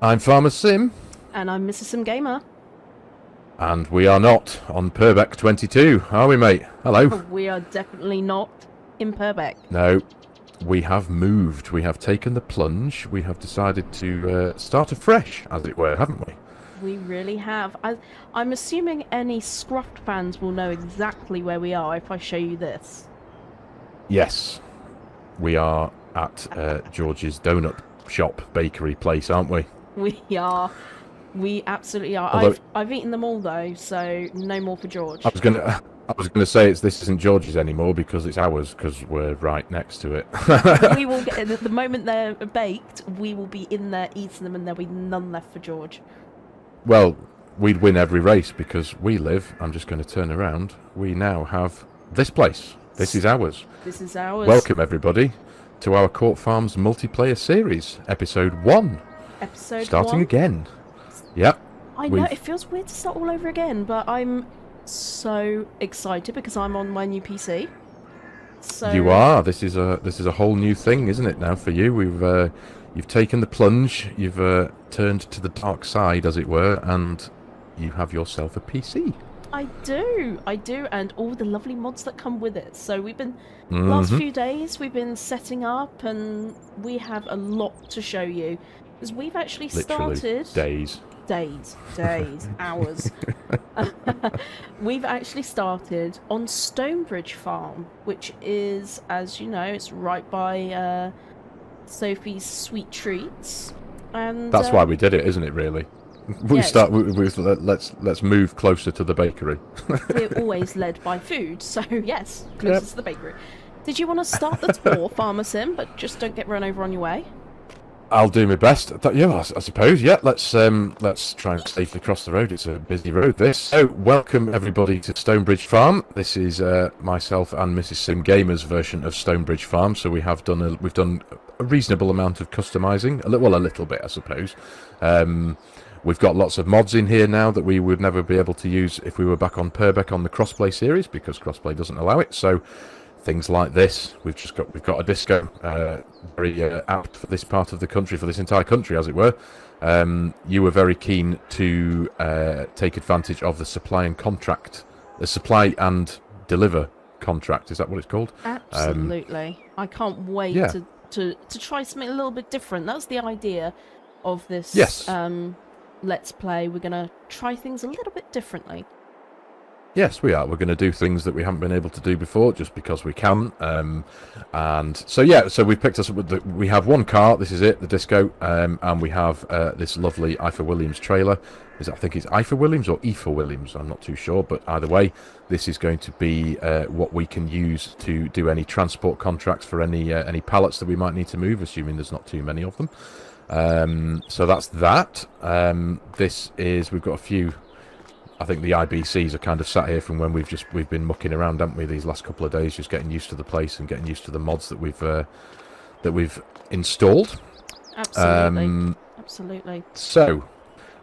I'm Farmer Sim. And I'm Mrs. Sim Gamer. And we are not on Purbeck 22, are we, mate? Hello. We are definitely not in Purbeck. No, we have moved. We have taken the plunge. We have decided to start afresh, as it were, haven't we? We really have. I'm assuming any Scruffed fans will know exactly where we are if I show you this. Yes. We are at George's donut shop, bakery place, aren't we? We are. We absolutely are. Although, I've eaten them all though, so no more for George. I was gonna say this isn't George's anymore because it's ours because we're right next to it. We will get the moment they're baked. We will be in there eating them, and there'll be none left for George. Well, we'd win every race because we live. I'm just going to turn around. We now have this place. This is ours. This is ours. Welcome everybody to our Court Farms multiplayer series, episode 1. Starting again. Yep. I know, it feels weird to start all over again, but I'm so excited because I'm on my new PC. So you are. This is a whole new thing, isn't it? Now for you, you've taken the plunge. You've turned to the dark side, as it were, and you have yourself a PC. I do, and all the lovely mods that come with it. So we've been last few days we've been setting up, and we have a lot to show you because we've actually started days, hours. We've actually started on Stonebridge Farm, which is, as you know, it's right by Sophie's Sweet Treats, and that's why we did it, isn't it? Really. Let's move closer to the bakery. We're always led by food, so yes, closer to the bakery. Did you want to start the tour, Farmer Sim, but just don't get run over on your way? I'll do my best. Yeah, I suppose. Yeah, let's try and safely cross the road. It's a busy road, this. So, welcome everybody to Stonebridge Farm. This is myself and Mrs. Sim Gamer's version of Stonebridge Farm. So we've done a reasonable amount of customizing, a little bit, I suppose. We've got lots of mods in here now that we would never be able to use if we were back on Purbeck on the crossplay series because crossplay doesn't allow it. So things like this, we've got a disco, very apt for this part of the country, for this entire country, as it were. You were very keen to take advantage of the supply and deliver contract. Is that what it's called? Absolutely. I can't wait to try something a little bit different. That's the idea of this. Yes. Let's play. We're going to try things a little bit differently. Yes, we are. We're going to do things that we haven't been able to do before, just because we can. And so we picked us up with we have one car. This is it, the disco, and we have this lovely Ifa Williams trailer. I think it's Ifa Williams or Aoife Williams. I'm not too sure, but either way, this is going to be what we can use to do any transport contracts for any pallets that we might need to move, assuming there's not too many of them. So that's that. We've got a few. I think the IBCs are kind of sat here from when we've been mucking around, haven't we, these last couple of days, just getting used to the place and getting used to the mods that we've installed. Absolutely. Absolutely. So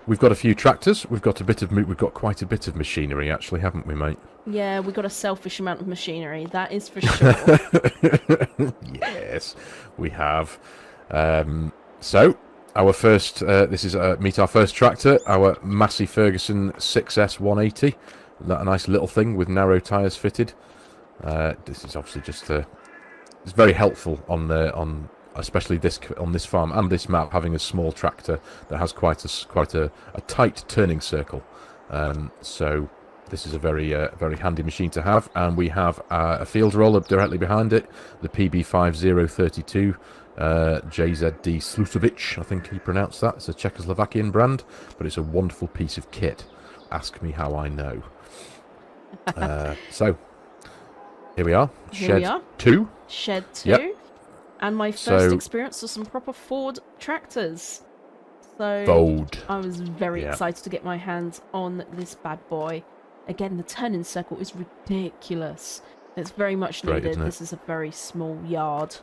we've got a few tractors. We've got quite a bit of machinery, actually, haven't we, mate? Yeah, we've got a selfish amount of machinery. That is for sure. Yes, we have. So, our first, this is meet our first tractor, our Massey Ferguson 6S 180. A nice little thing with narrow tyres fitted. This is obviously just it's very helpful on especially on this farm and this map, having a small tractor that has quite a tight turning circle. So this is a very handy machine to have, and we have a field roller directly behind it, the PB5032. JZD Slutovic, I think he pronounced that. It's a Czechoslovakian brand, but it's a wonderful piece of kit. Ask me how I know. So, here we are. Shed 2. Shed 2. Yep. And my first experience of some proper Ford tractors. So, bold. I was very excited to get my hands on this bad boy. Again, the turning circle is ridiculous. It's very much needed. This is a very small yard.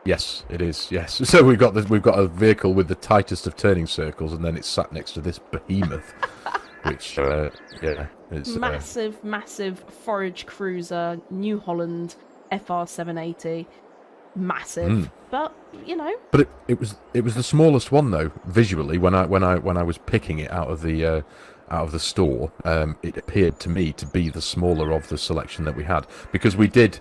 Yes, it is. Yes. So we've got a vehicle with the tightest of turning circles, and then it's sat next to this behemoth, which it's massive forage cruiser, New Holland FR780. massive, but you know. But it was the smallest one though. Visually, when I was picking it out of the store, it appeared to me to be the smaller of the selection that we had, because we did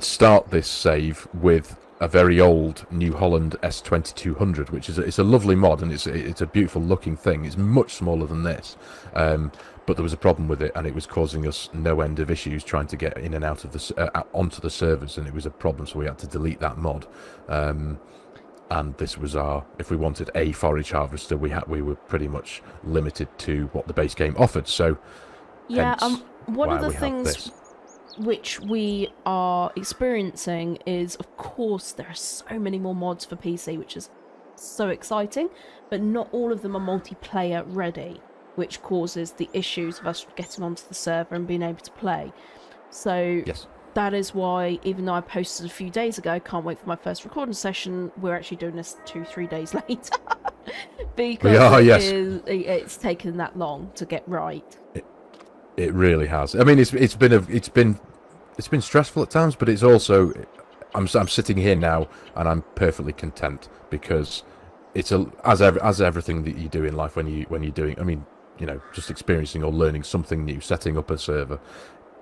start this save with a very old New Holland S2200, which is it's a lovely mod, and it's a beautiful looking thing. It's much smaller than this, but there was a problem with it, and it was causing us no end of issues trying to get in and out of the onto the servers, and it was a problem, so we had to delete that mod. And this was if we wanted a forage harvester, we were pretty much limited to what the base game offered. So yeah, one of the things which we are experiencing is, of course, there are so many more mods for PC, which is so exciting, but not all of them are multiplayer ready, which causes the issues of us getting onto the server and being able to play. So yes, that is why, even though I posted a few days ago, can't wait for my first recording session, we're actually doing this 2-3 days later. Because it's taken that long to get right. It really has. I mean, it's been stressful at times, but it's also I'm sitting here now and I'm perfectly content, because it's as everything that you do in life when you're doing. I mean, you know, just experiencing or learning something new, setting up a server.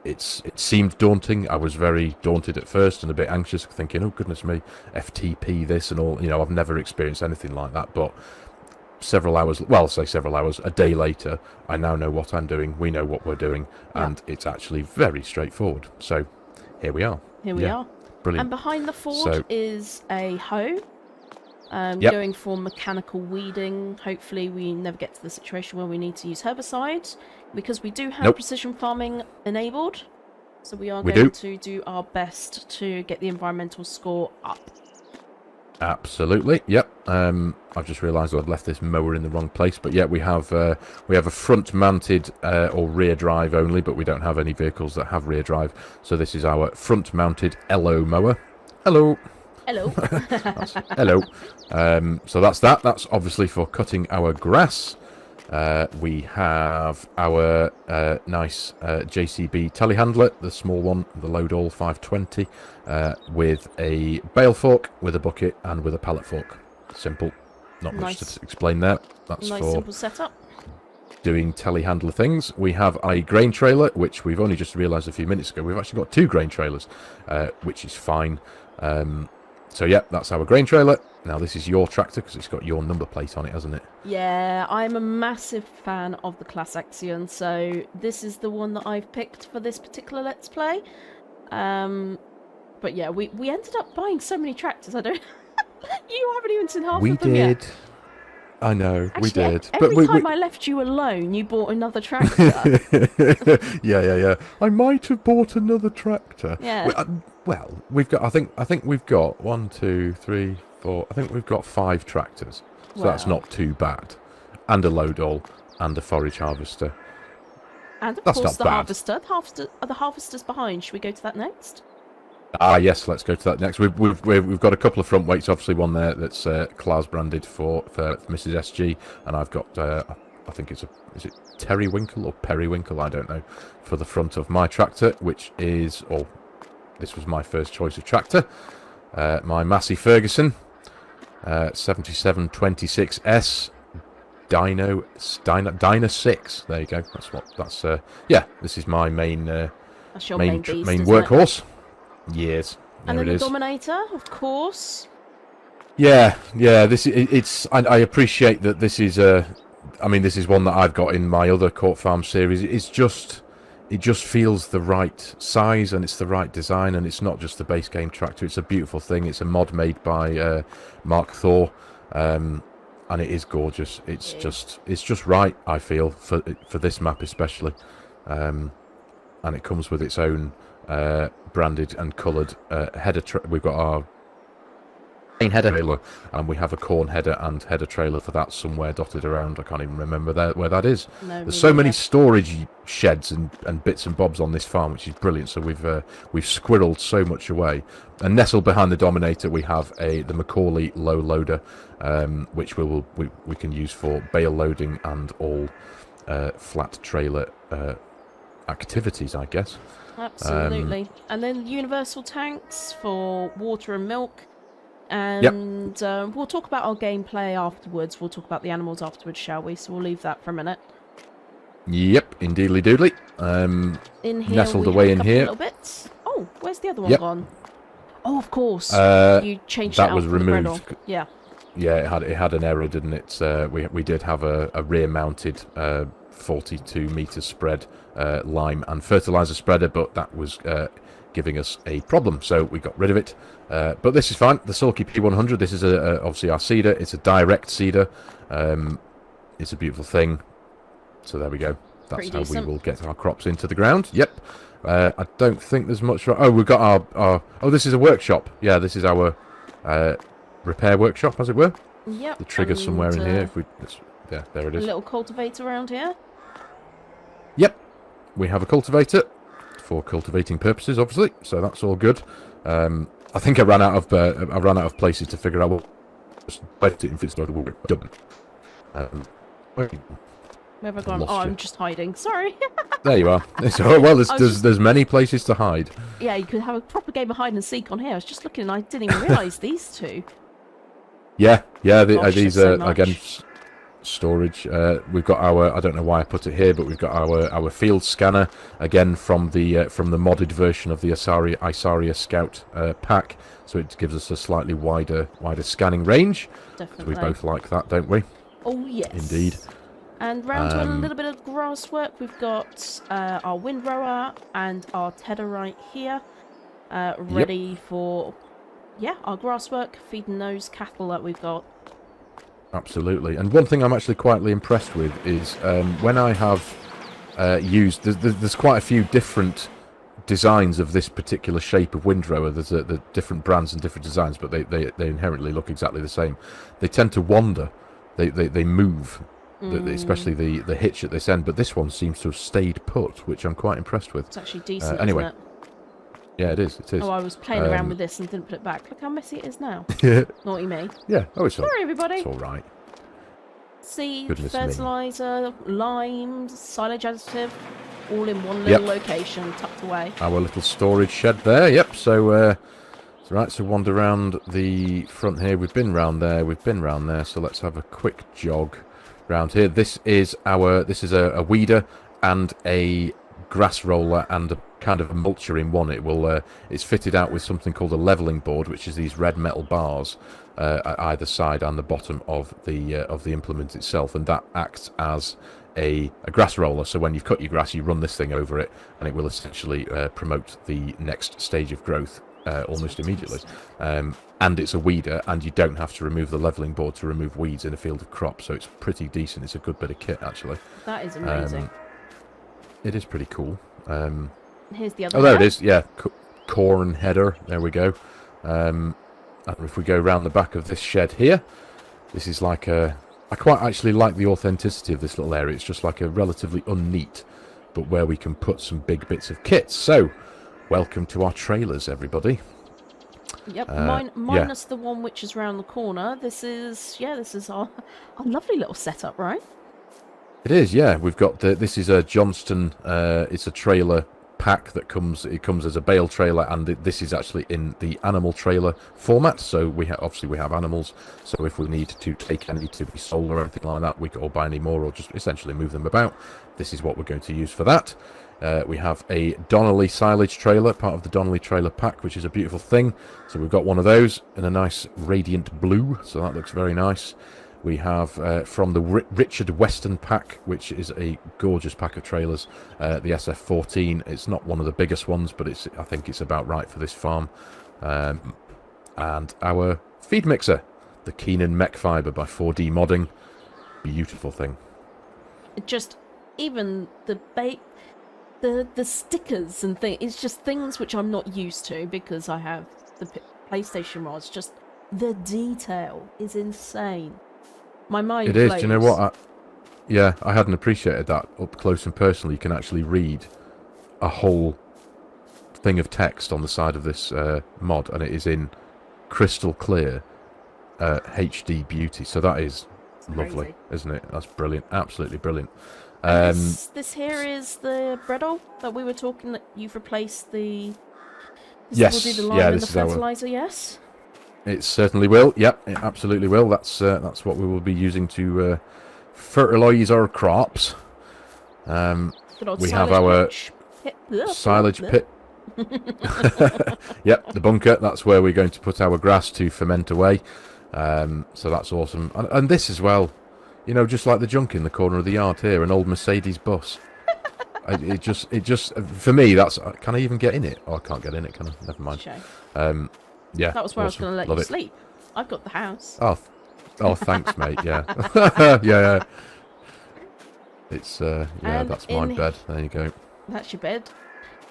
It seemed daunting. I was very daunted at first and a bit anxious, thinking, oh goodness me, FTP this and all. You know, I've never experienced anything like that, but several hours, a day later, I now know what I'm doing, we know what we're doing, and it's actually very straightforward. So here we are. Here we are. Brilliant. And behind the forge is a hoe, going for mechanical weeding. Hopefully we never get to the situation where we need to use herbicides, because we do have precision farming enabled, so we are going to do our best to get the environmental score up. Absolutely, yep. I've just realised I've left this mower in the wrong place, but yeah, we have a front-mounted or rear drive only, but we don't have any vehicles that have rear drive. So this is our front-mounted LO mower. Hello. Hello. Hello. So that's that. That's obviously for cutting our grass. We have our nice JCB telehandler, the small one, the Load-All 520, with a bale fork, with a bucket, and with a pallet fork. Simple. Not much to explain there. That's nice, for simple setup. Doing telehandler things. We have a grain trailer, which we've only just realised a few minutes ago. We've actually got 2 grain trailers, which is fine. So yeah, that's our grain trailer. Now this is your tractor, because it's got your number plate on it, hasn't it? Yeah, I'm a massive fan of the Class Axion, so this is the one that I've picked for this particular Let's Play. But yeah, we ended up buying so many tractors. I don't. You haven't even seen half of them yet. I know, actually, we did. Every time I left you alone, you bought another tractor. Yeah. I might have bought another tractor. Yeah. Well, we've got. I think we've got 1, 2, 3, 4. I think we've got 5 tractors. So that's not too bad. And a Load-All and a forage harvester. And of course the harvester. The harvester's behind. Should we go to that next? Ah, yes, let's go to that next. We've got a couple of front weights, obviously one there that's Claas branded for Mrs. SG, and I've got I think is it Terrywinkle or Periwinkle, I don't know, for the front of my tractor, which is this was my first choice of tractor, my Massey Ferguson 7726S Dyna 6. There you go. That's yeah. This is my main workhorse. Yes, and then the Dominator, of course. Yeah. I appreciate that this is this is one that I've got in my other Court Farm series. It just feels the right size, and it's the right design, and it's not just the base game tractor. It's a beautiful thing. It's a mod made by Mark Thor, and it is gorgeous. It's just right, I feel, for this map especially, and it comes with its own branded and coloured header. We've got our main header trailer, and we have a corn header and header trailer for that somewhere dotted around. I can't even remember where that is. There's so many storage sheds and bits and bobs on this farm, which is brilliant. So we've squirreled so much away. And nestled behind the Dominator, we have the Macaulay low loader, which we can use for bale loading and all flat trailer activities, I guess. Absolutely. And then universal tanks for water and milk. Yep. And we'll talk about our gameplay afterwards. We'll talk about the animals afterwards, shall we? So we'll leave that for a minute. Yep, indeedly doodly. In here, nestled we away have a in here. little bits. Oh, where's the other one Yep. gone? Oh, of course. You changed that it out was from the removed. griddle. Yeah. Yeah, it had an error, didn't it? We did have a rear-mounted 42-meter spread lime and fertilizer spreader, but that was giving us a problem, so we got rid of it. But this is fine. The Sulky P100. This is obviously our seeder. It's a direct seeder. It's a beautiful thing. So there we go. That's how we will get our crops into the ground. Yep. I don't think there's much. Oh, we've got our. Oh, this is a workshop. Yeah, this is our repair workshop, as it were. Yep. The trigger's somewhere in here. If we, yeah, there it is. A little cultivator around here. Yep. We have a cultivator for cultivating purposes, obviously. So that's all good. I think I ran out of places to figure out what. If it's not done. Where have I gone? Oh, I'm just hiding. Sorry. There you are. Well, there's many places to hide. Yeah, you could have a proper game of hide and seek on here. I was just looking and I didn't even realise these two. Yeah. Gosh, These so are again storage. We've got our. I don't know why I put it here, but we've got our field scanner again from the modded version of the Isaria Scout pack. So it gives us a slightly wider scanning range. Definitely. So we both like that, don't we? Oh yes. Indeed. And round to a little bit of grass work, we've got our windrower and our tedder right here, ready for, our grass work, feeding those cattle that we've got. Absolutely. And one thing I'm actually quietly impressed with is when I have used, there's quite a few different designs of this particular shape of windrower. There's the different brands and different designs, but they inherently look exactly the same. They tend to wander. They move. Especially the hitch at this end, but this one seems to have stayed put, which I'm quite impressed with. It's actually decent, anyway. isn't it? Yeah, it is. Oh, I was playing around with this and didn't put it back. Look how messy it is now. Naughty me. Yeah. Oh, it's sorry, everybody. It's all right. Seed, fertilizer, lime, silage additive, all in one little location, tucked away. Our little storage shed there. Yep. So, right. So wander around the front here. We've been round there. We've been round there. So let's have a quick jog round here. This is a weeder and a grass roller and a kind of a mulcher in one. It's fitted out with something called a leveling board, which is these red metal bars at either side and the bottom of the implement itself, and that acts as a grass roller. So when you've cut your grass, you run this thing over it, and it will essentially promote the next stage of growth almost immediately. And it's a weeder, and you don't have to remove the leveling board to remove weeds in a field of crops, so it's pretty decent. It's a good bit of kit, actually. That is amazing. It is pretty cool. Here's the other. Oh, there it is. Yeah, corn header. There we go. And if we go round the back of this shed here, this is like I quite actually like the authenticity of this little area. It's just like a relatively unneat, but where we can put some big bits of kit. So, welcome to our trailers, everybody. Yep, minus the one which is round the corner. This is our lovely little setup, right? It is, yeah. We've got this is a Johnston. It's a trailer pack that comes. It comes as a bale trailer, and this is actually in the animal trailer format. So we have animals. So if we need to take any to be sold or anything like that, we can or buy any more, or just essentially move them about. This is what we're going to use for that. We have a Donnelly silage trailer, part of the Donnelly trailer pack, which is a beautiful thing. So we've got one of those in a nice radiant blue, so that looks very nice. We have from the Richard Weston pack, which is a gorgeous pack of trailers, the SF14. It's not one of the biggest ones, but I think it's about right for this farm. And our feed mixer, the Keenan Mech Fiber by 4D Modding. Beautiful thing. Just even the stickers and things, it's just things which I'm not used to because I have the PlayStation rods. Just the detail is insane. My mind It is. blows. Do you know what? I hadn't appreciated that up close and personal. You can actually read a whole thing of text on the side of this mod, and it is in crystal clear HD beauty. So that is lovely, isn't it? That's brilliant. Absolutely brilliant. This here is the Bredel that we were talking that you've replaced the. Yes, will do the lime yeah, and this the is our. fertilizer. Yes. It certainly will. Yep, it absolutely will. That's what we will be using to fertilise our crops. Good old We silage have our pitch. silage pit. Yep, the bunker. That's where we're going to put our grass to ferment away. So that's awesome. And this as well. You know, just like the junk in the corner of the yard here, an old Mercedes bus. It just for me, that's. Can I even get in it? Oh, I can't get in it, can I? Never mind. Shame. Yeah, That was where awesome. I was going to let Love you it. sleep. I've got the house. Oh, thanks, mate. Yeah, yeah. It's yeah, And that's my bed. There you go. That's your bed.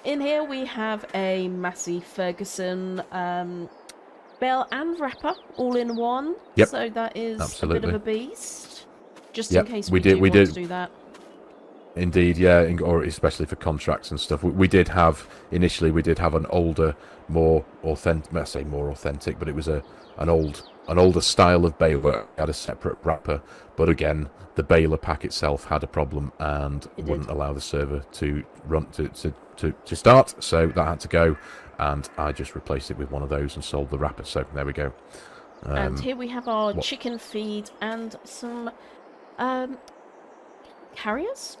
In here we have a Massey Ferguson bell and wrapper all in one. Yep. So that is Absolutely. a bit of a beast. Just Yep, in case we we did- want to do that. Indeed, yeah, or especially for contracts and stuff. We did have initially. We did have an older, more authentic. I say more authentic, but it was an older style of baler. It had a separate wrapper, but again, the baler pack itself had a problem and wouldn't allow the server to run to start. So that had to go, and I just replaced it with one of those and sold the wrapper. So there we go. And here we have our chicken feed and some carriers.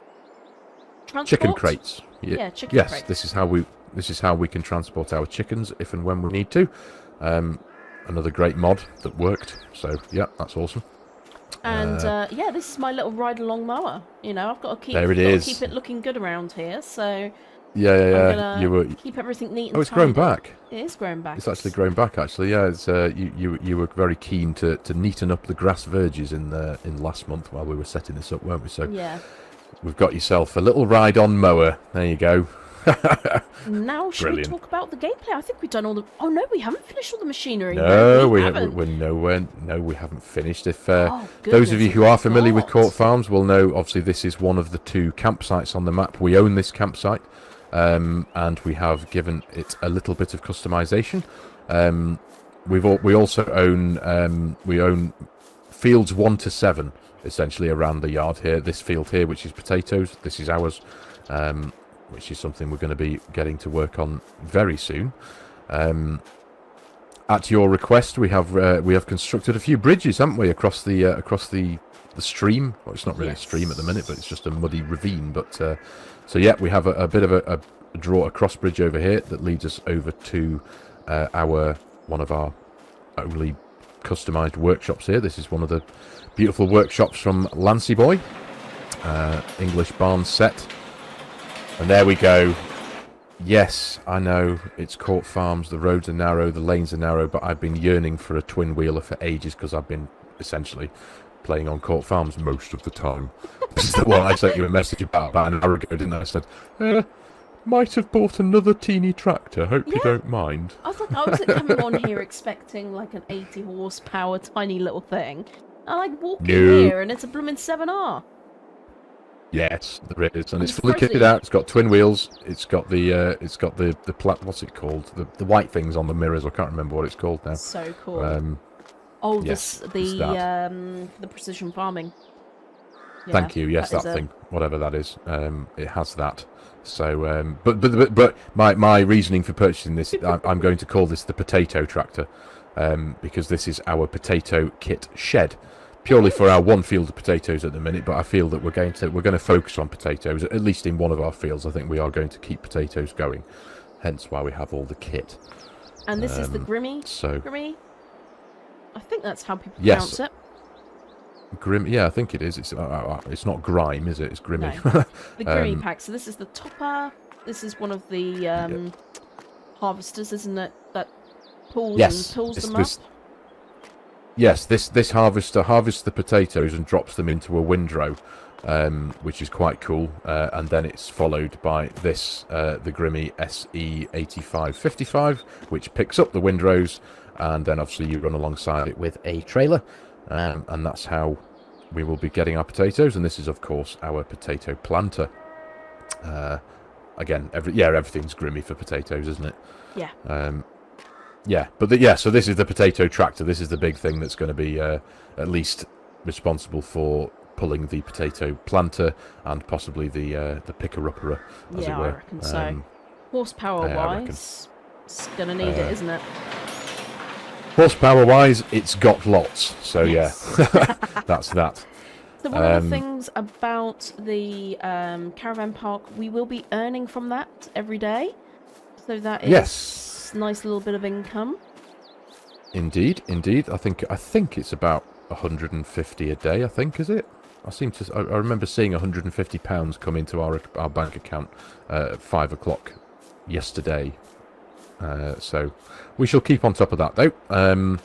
Transport? Chicken crates. Yeah, chicken yes, crates. this is how we can transport our chickens if and when we need to. Another great mod that worked. So yeah, that's awesome. And yeah, this is my little ride-along mower. You know, I've got to keep. There it got to is. keep it looking good around here. So Yeah. I'm gonna You were. keep everything neat and Oh, it's grown tidy. back. It is grown back. It's actually grown back. Actually, yeah. It's you were very keen to neaten up the grass verges in last month while we were setting this up, weren't we? So Yeah. we've got yourself a little ride-on mower. There you go. Now, should Brilliant. we talk about the gameplay? I think we've done all the. Oh no, we haven't finished all the machinery. No, we haven't. haven't. No, we haven't finished. If Oh, those of you goodness, who are familiar with God. Court Farms will know, obviously this is one of the 2 campsites on the map. We own this campsite, and we have given it a little bit of customization. We also own fields 1 to 7 essentially around the yard here. This field here, which is potatoes, this is ours. Which is something we're going to be getting to work on very soon. At your request, we have constructed a few bridges, haven't we, across the stream? Well, it's not really a stream at the minute, but it's just a muddy ravine. But so yeah, we have a bit of a cross bridge over here that leads us over to one of our only customized workshops here. This is one of the beautiful workshops from Lancy Boy, English barn set. And there we go. Yes, I know, it's Court Farms, the roads are narrow, the lanes are narrow, but I've been yearning for a twin-wheeler for ages because I've been essentially playing on Court Farms most of the time. Well, I sent you a message about an hour ago, didn't I? I said, might have bought another teeny tractor, hope you don't mind. I was coming on here expecting like an 80 horsepower tiny little thing. I like walking here and it's a blooming 7R. Yes, there is, and I'm it's fully surprised kitted that out. It's got twin wheels. It's got the what's it called? The white things on the mirrors. I can't remember what it's called now. So cool. Yes, the precision farming. Yeah, Thank you. Yes, that is thing, whatever that is, it has that. So, but my reasoning for purchasing this, I'm going to call this the potato tractor, because this is our potato kit shed. Purely for our one field of potatoes at the minute, but I feel that we're going to focus on potatoes, at least in one of our fields. I think we are going to keep potatoes going, hence why we have all the kit. And this is the Grimmy. So Grimmy. I think that's how people Yes. pronounce it. Grim, yeah, I think it is. It's not grime, is it? It's Grimmy. No. The Grimmy pack. So this is the topper. This is one of the harvesters, isn't it? That pulls them up. Yes, this harvester harvests the potatoes and drops them into a windrow, which is quite cool. And then it's followed by this, the Grimmy SE8555, which picks up the windrows, and then obviously you run alongside it with a trailer, and that's how we will be getting our potatoes. And this is, of course, our potato planter. Again, everything's Grimmy for potatoes, isn't it? Yeah. Yeah, but so this is the potato tractor. This is the big thing that's going to be at least responsible for pulling the potato planter and possibly the picker-upper, as it Yeah, were. I reckon so. Horsepower-wise, it's going to need it, isn't it? Horsepower-wise, it's got lots. So, Yes. yeah, that's that. So one of the things about the caravan park, we will be earning from that every day. So that is a nice little bit of income. Indeed, indeed. I think it's about 150 a day. I think, is it? I remember seeing £150 come into our bank account at 5 o'clock yesterday. So we shall keep on top of that, though.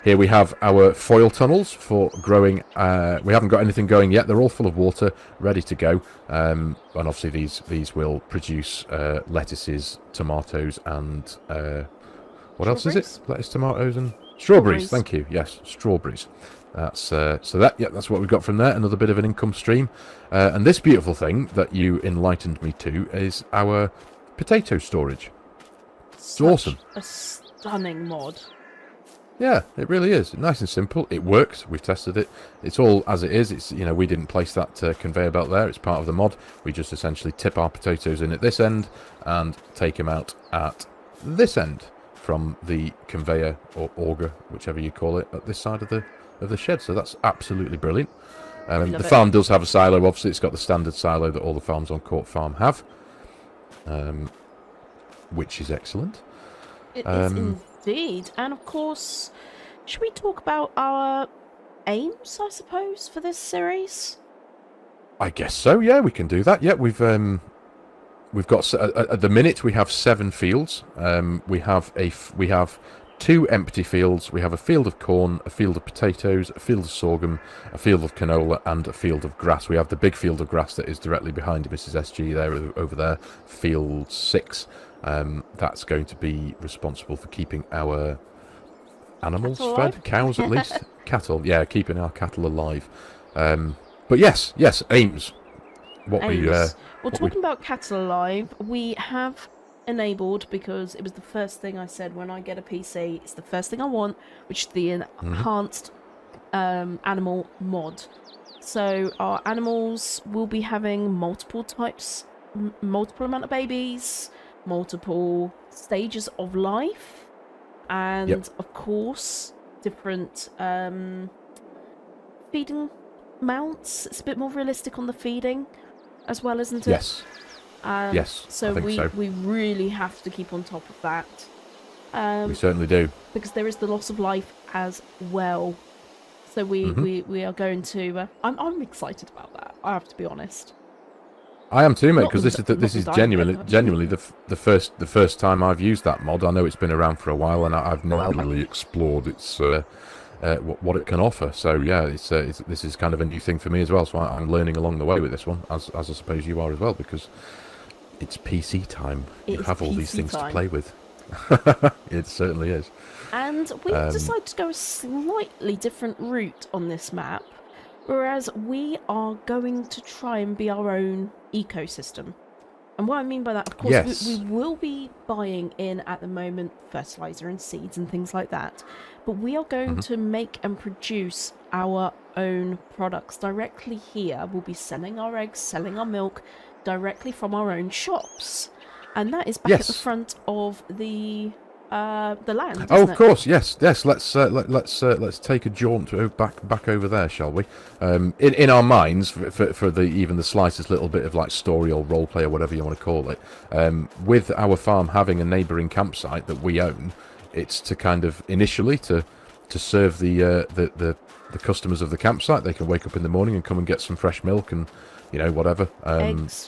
Here we have our foil tunnels for growing. We haven't got anything going yet. They're all full of water, ready to go. And obviously these will produce lettuces, tomatoes, and what else is it? Lettuce, tomatoes, and strawberries. Thank you. Yes, strawberries. That's that's what we've got from there. Another bit of an income stream. And this beautiful thing that you enlightened me to is our potato storage. It's awesome. A stunning mod. Yeah, it really is. Nice and simple. It works. We've tested it. It's all as it is. It's, you know, we didn't place that conveyor belt there. It's part of the mod. We just essentially tip our potatoes in at this end and take them out at this end from the conveyor or auger, whichever you call it, at this side of the shed. So that's absolutely brilliant. The farm does have a silo. Obviously, it's got the standard silo that all the farms on Court Farm have, which is excellent. It is indeed. And of course, should we talk about our aims, I suppose, for this series? I guess so, yeah, we can do that. Yeah, we've got, at the minute, we have 7 fields. We have 2 empty fields. We have a field of corn, a field of potatoes, a field of sorghum, a field of canola, and a field of grass. We have the big field of grass that is directly behind Mrs. SG there, over there, field 6. That's going to be responsible for keeping our animals fed, cows at least, cattle. Yeah, keeping our cattle alive. But yes, aims. Talking about cattle alive, we have enabled, because it was the first thing I said when I get a PC, it's the first thing I want, which is the enhanced animal mod. So our animals will be having multiple types, multiple amount of babies, multiple stages of life, and of course different feeding mounts. It's a bit more realistic on the feeding as well, isn't it? Yes. Yes. So we really have to keep on top of that. We certainly do, because there is the loss of life as well. So we are going to. I'm excited about that. I have to be honest. I am too, mate, because this is genuinely the first time I've used that mod. I know it's been around for a while, and I've not really explored its what it can offer. So yeah, this is kind of a new thing for me as well. So I'm learning along the way with this one, as I suppose you are as well, because it's PC time. You have all these things to play with. It certainly is. And we decided to go a slightly different route on this map, whereas we are going to try and be our own ecosystem. And what I mean by that, of course, we will be buying in at the moment fertilizer and seeds and things like that, but we are going to make and produce our own products directly here. We'll be selling our eggs, selling our milk directly from our own shops, and that is back at the front of the land. Oh, of course, yes. Let's take a jaunt back over there, shall we? In our minds, for even the slightest little bit of like story or role play or whatever you want to call it, with our farm having a neighbouring campsite that we own, it's to kind of initially to serve the customers of the campsite. They can wake up in the morning and come and get some fresh milk and, you know, whatever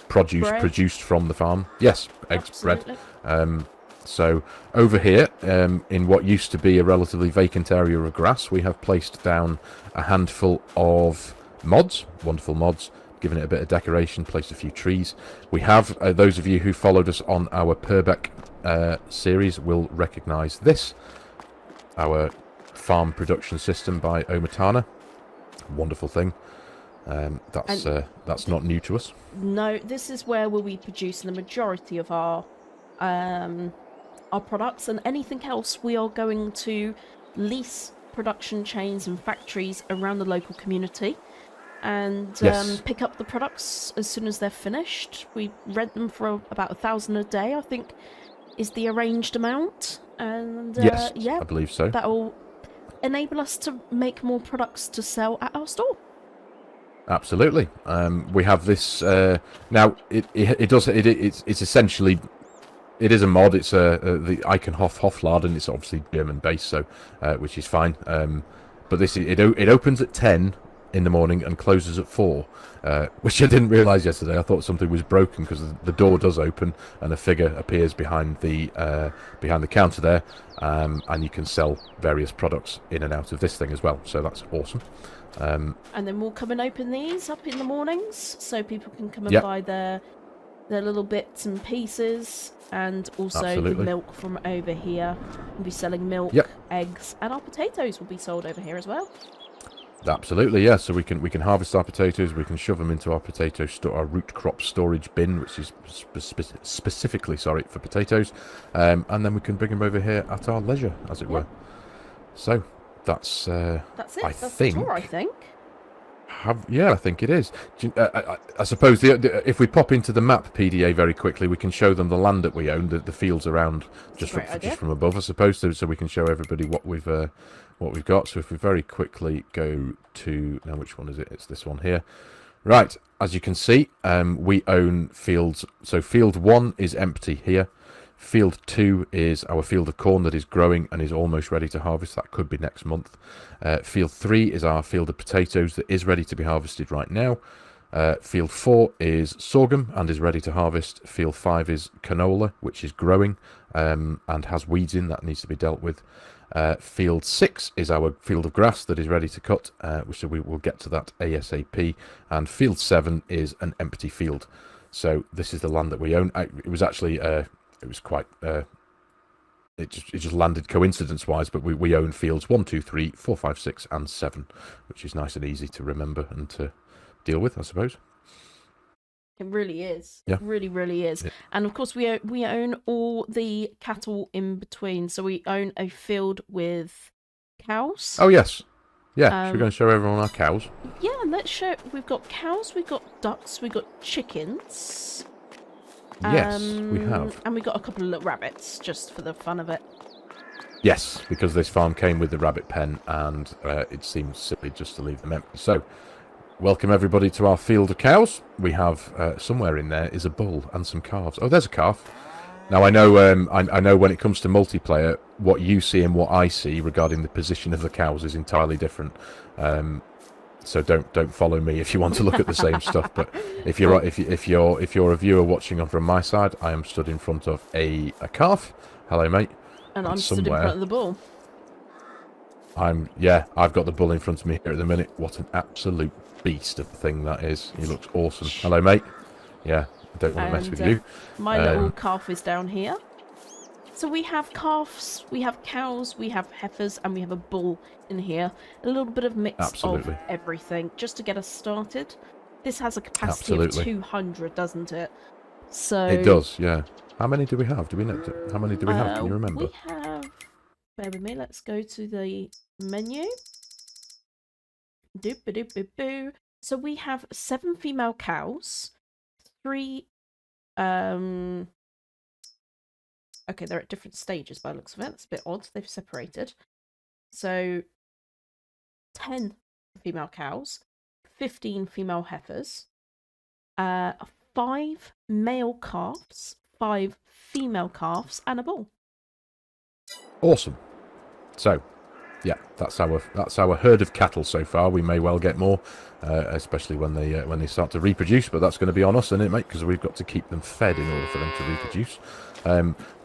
produce produced from the farm. Yes, eggs, absolutely. bread. So over here, in what used to be a relatively vacant area of grass, we have placed down a handful of mods, wonderful mods, given it a bit of decoration, placed a few trees. We have, those of you who followed us on our Purbeck series will recognise this, our farm production system by Omatana. Wonderful thing. That's not new to us. No, this is where we'll be producing the majority of our products, and anything else we are going to lease production chains and factories around the local community, and Yes. pick up the products as soon as they're finished. We rent them for about 1,000 a day, I think, is the arranged amount. And Yes, yeah, I believe so. that'll enable us to make more products to sell at our store. Absolutely. We have this now. It's essentially, it is a mod. It's the Eichenhoff Hofladen. It's obviously German based, so which is fine. But it opens at 10 in the morning and closes at 4, which I didn't realise yesterday. I thought something was broken because the door does open and a figure appears behind the counter there, and you can sell various products in and out of this thing as well. So that's awesome. And then we'll come and open these up in the mornings, so people can come and buy their little bits and pieces, and also the milk from over here. We'll be selling milk, eggs, and our potatoes will be sold over here as well. Absolutely, yeah. So we can harvest our potatoes, we can shove them into our our root crop storage bin, which is specifically for potatoes, and then we can bring them over here at our leisure, as it were. So that's it. That's the tour, I think. I think it is. I suppose if we pop into the map PDA very quickly, we can show them the land that we own, the fields around, just from above, I suppose, so we can show everybody what we've got. So if we very quickly go to, now which one is it? It's this one here. Right, as you can see, we own fields. So field 1 is empty here. Field 2 is our field of corn that is growing and is almost ready to harvest. That could be next month. Field 3 is our field of potatoes that is ready to be harvested right now. Field 4 is sorghum and is ready to harvest. Field 5 is canola, which is growing and has weeds in that needs to be dealt with. Field 6 is our field of grass that is ready to cut, which we will get to that ASAP. And Field 7 is an empty field. So this is the land that we own. It was actually... it was quite it just landed coincidence wise, but we own fields 1, 2, 3, 4, 5, 6 and 7, which is nice and easy to remember and to deal with, I suppose. It really is. It really is. And of course we own all the cattle in between. So we own a field with cows. Oh yes. Yeah, we're going to show everyone our cows. Yeah, let's show. We've got cows, we've got ducks, we've got chickens. Yes, we have. And we got a couple of little rabbits, just for the fun of it. Yes, because this farm came with the rabbit pen, and it seems silly just to leave them empty. So, welcome everybody to our field of cows. We have, somewhere in there is a bull and some calves. Oh, there's a calf. Now, I know I know when it comes to multiplayer, what you see and what I see regarding the position of the cows is entirely different. So don't follow me if you want to look at the same stuff. But if you're a viewer watching from my side, I am stood in front of a calf. Hello, mate. And I'm stood in front of the bull. I've got the bull in front of me here at the minute. What an absolute beast of a thing that is. He looks awesome. Hello, mate. Yeah, I don't want to mess with you. My little calf is down here. So we have calves, we have cows, we have heifers, and we have a bull in here. A little bit of mix of everything, just to get us started. This has a capacity of 200, doesn't it? So it does, yeah. How many do we have? Do we know? How many do we have? Can you remember? We have... Bear with me, let's go to the menu. Doop-a-doop-a-boo. So we have 7 female cows, 3... Okay, they're at different stages by the looks of it. That's a bit odd. They've separated. So, 10 female cows, 15 female heifers, 5 male calves, 5 female calves, and a bull. Awesome. So, yeah, that's our herd of cattle so far. We may well get more, especially when they start to reproduce. But that's going to be on us, isn't it, mate? Because we've got to keep them fed in order for them to reproduce.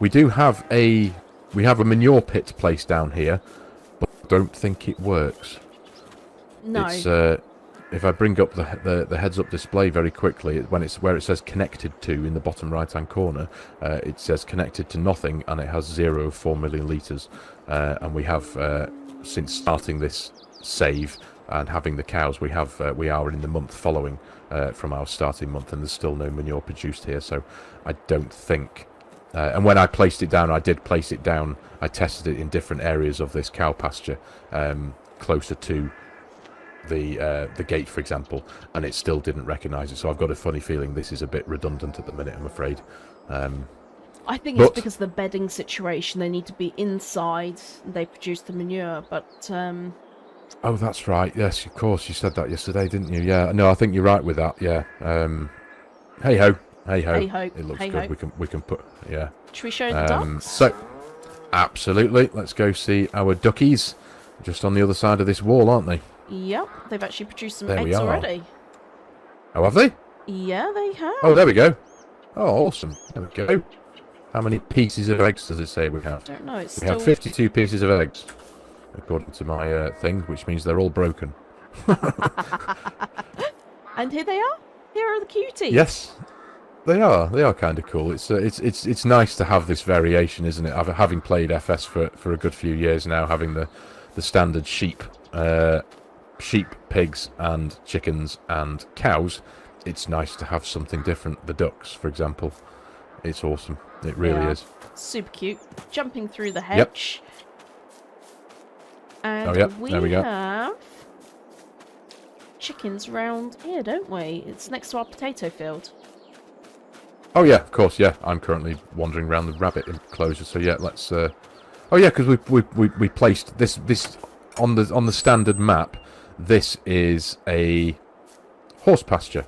We do have a manure pit place down here, but I don't think it works. No. It's if I bring up the heads-up display very quickly, where it says connected to in the bottom right-hand corner, it says connected to nothing, and it has 0 of 4 million litres. And we have since starting this save and having the cows, we are in the month following from our starting month, and there's still no manure produced here. So I don't think. And when I placed it down, I did place it down. I tested it in different areas of this cow pasture, closer to the gate, for example, and it still didn't recognise it. So I've got a funny feeling this is a bit redundant at the minute, I'm afraid. I think it's because of the bedding situation. They need to be inside. They produce the manure, but oh, that's right. Yes, of course. You said that yesterday, didn't you? Yeah. No, I think you're right with that. Yeah. Hey ho, hey ho. Hey ho. It looks Hey good. ho. We can put. Yeah. Should we show the ducks? So, absolutely. Let's go see our duckies. Just on the other side of this wall, aren't they? Yep, they've actually produced some There we eggs are. already. Oh, have they? Yeah, they have. Oh, there we go. Oh, awesome. There we go. How many pieces of eggs does it say we have? I don't know. It's We still... have 52 pieces of eggs, according to my thing, which means they're all broken. And here they are. Here are the cuties. Yes, they are. They are kind of cool. It's nice to have this variation, isn't it? Having played FS for a good few years now, having the standard sheep, pigs, and chickens and cows. It's nice to have something different. The ducks, for example, it's awesome. It really is. Super cute. Jumping through the hedge. And there we go. have chickens round here, don't we? It's next to our potato field. Oh yeah, of course. Yeah, I'm currently wandering around the rabbit enclosure. So yeah, let's. Oh yeah, because we placed this on the standard map. This is a horse pasture,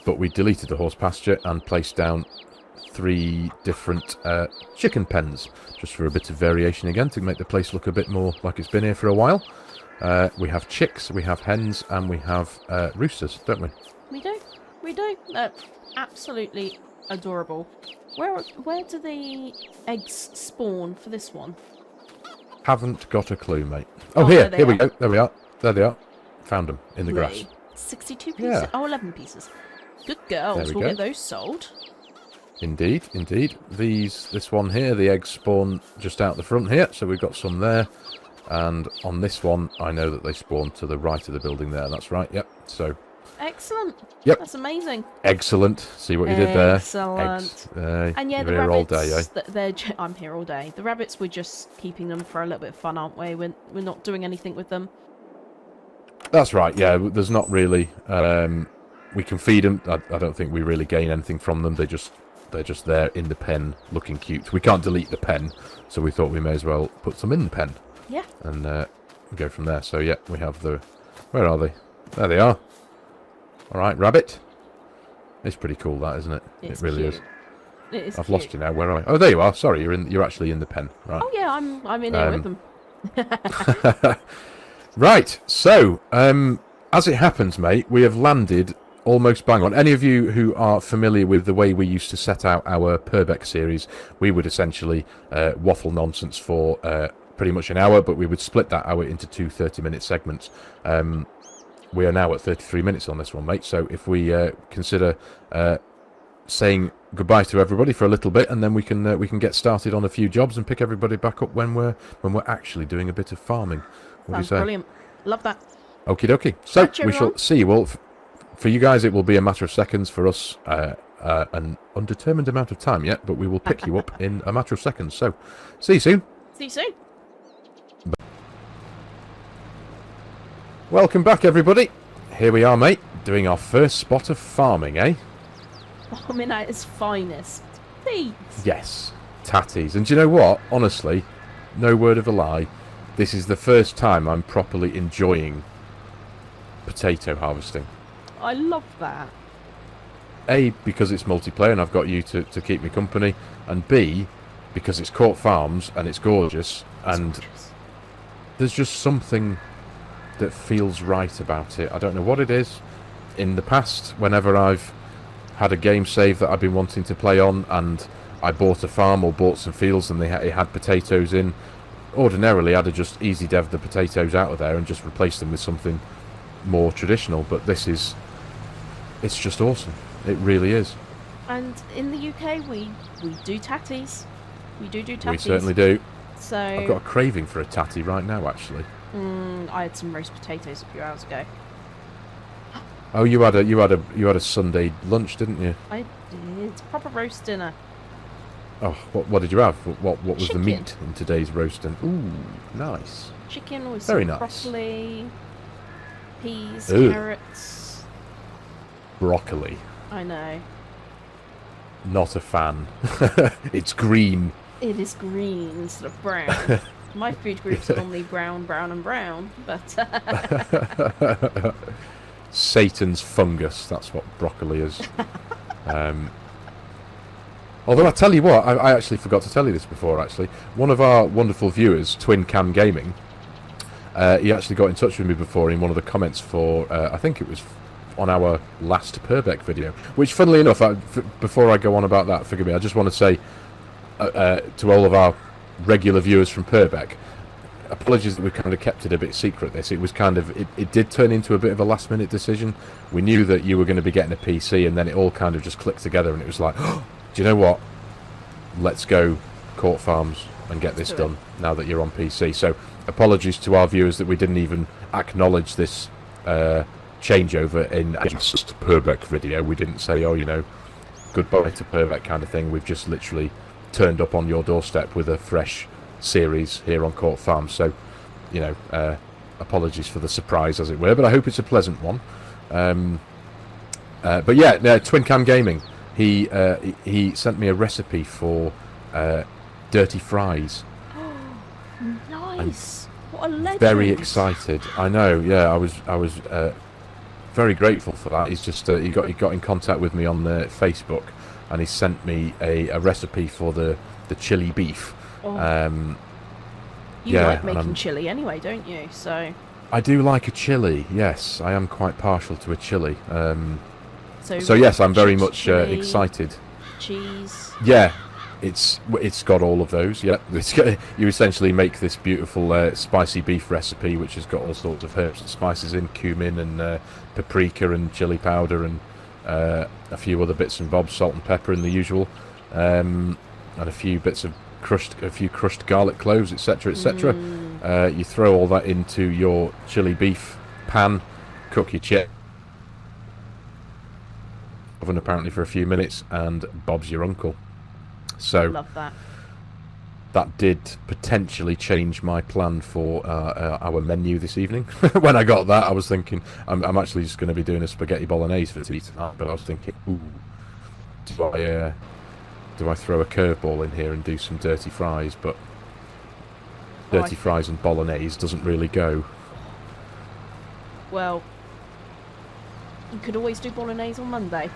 but we deleted the horse pasture and placed down 3 different chicken pens, just for a bit of variation again, to make the place look a bit more like it's been here for a while. We have chicks, we have hens, and we have roosters, don't we? We do. They're absolutely adorable. Where do the eggs spawn for this one? Haven't got a clue, mate. Oh, here we go. There we are. There they are. Found them in the grass. 62 pieces. Yeah. Oh, 11 pieces. Good girls. We'll get those sold. Indeed, indeed. This one here, the eggs spawn just out the front here, so we've got some there. And on this one, I know that they spawn to the right of the building there. That's right, yep. So, excellent. Yep. That's amazing. Excellent. See what you did there. Excellent. And yeah, the here rabbits, all day, eh? I'm here all day. The rabbits, we're just keeping them for a little bit of fun, aren't we? We're not doing anything with them. That's right, yeah. There's not really... we can feed them. I don't think we really gain anything from them. They're just there in the pen looking cute. We can't delete the pen, so we thought we may as well put some in the pen. Yeah. And go from there. So, yeah, we have the... Where are they? There they are. All right, rabbit. It's pretty cool, that, isn't it? It really cute. is. It is I've cute. lost you now. Where are I? Oh, there you are. Sorry, you're actually in the pen. Right. Oh yeah, I'm in here with them. Right. So, as it happens, mate, we have landed almost bang on. Any of you who are familiar with the way we used to set out our Purbeck series, we would essentially waffle nonsense for pretty much an hour, but we would split that hour into 2 30-minute segments. We are now at 33 minutes on this one, mate. So if we consider saying goodbye to everybody for a little bit, and then we can get started on a few jobs and pick everybody back up when we're actually doing a bit of farming. What do you say? Brilliant. Love that. Okie dokie. So Right, we shall see. Well, for you guys, it will be a matter of seconds. For us, an undetermined amount of time yet, but we will pick you up in a matter of seconds. So, see you soon. See you soon. Welcome back, everybody. Here we are, mate, doing our first spot of farming, eh? Farming at its finest. Please. Yes, tatties. And do you know what? Honestly, no word of a lie, this is the first time I'm properly enjoying potato harvesting. I love that. A, because it's multiplayer and I've got you to keep me company, and B, because it's Court Farms and it's gorgeous, and there's just something that feels right about it. I don't know what it is. In the past, whenever I've had a game save that I've been wanting to play on, and I bought a farm or bought some fields and it had potatoes in, ordinarily I'd have just easy dev'd the potatoes out of there and just replaced them with something more traditional, but it's just awesome. It really is. And in the UK, we do tatties. We do tatties. We certainly do. So I've got a craving for a tatty right now, actually. I had some roast potatoes a few hours ago. Oh, you had a Sunday lunch, didn't you? I did. Proper roast dinner. Oh, what did you have? What was Chicken. the meat in today's roasting? Ooh, nice. Chicken with Very some nice. broccoli, Peas, Ugh. carrots. Broccoli. I know. Not a fan. It's green. It is green instead of brown. My food groups are normally brown, brown, and brown, but Satan's fungus. That's what broccoli is. Although I tell you what, I actually forgot to tell you this before. Actually, one of our wonderful viewers, Twin Cam Gaming, he actually got in touch with me before in one of the comments for I think it was on our last Purbeck video. Which, funnily enough, before I go on about that, forgive me, I just want to say to all of our regular viewers from Purbeck, apologies that we kind of kept it a bit secret. It was kind of it did turn into a bit of a last minute decision. We knew that you were going to be getting a PC, and then it all kind of just clicked together, and it was like, oh, do you know what? Let's go Court Farms and get this done now that you're on PC. So apologies to our viewers that we didn't even acknowledge this changeover in just a Purbeck video. We didn't say, oh, you know, goodbye to Purbeck kind of thing. We've just literally turned up on your doorstep with a fresh series here on Court Farms. So, you know, apologies for the surprise, as it were, but I hope it's a pleasant one. But yeah, Twin Cam Gaming, he sent me a recipe for dirty fries. Nice. What a legend. Very excited. I know. Yeah, I was very grateful for that. He's just he got in contact with me on Facebook, and he sent me a recipe for the chili beef. Oh. You like making chili anyway, don't you? So I do like a chili. Yes, I am quite partial to a chili. So yes, I'm very much chili, excited. Cheese. Yeah, it's got all of those. Yeah, you essentially make this beautiful spicy beef recipe, which has got all sorts of herbs and spices in, cumin and paprika and chili powder and a few other bits and bobs, salt and pepper and the usual, and a few bits of crushed garlic cloves, etc., etc. You throw all that into your chili beef pan, cook your chip oven apparently for a few minutes, and Bob's your uncle. So love that. That did potentially change my plan for our menu this evening. When I got that, I was thinking I'm actually just going to be doing a spaghetti bolognese for tea tonight. But I was thinking, ooh, do I throw a curveball in here and do some dirty fries? But dirty fries and bolognese doesn't really go. Well, you could always do bolognese on Monday.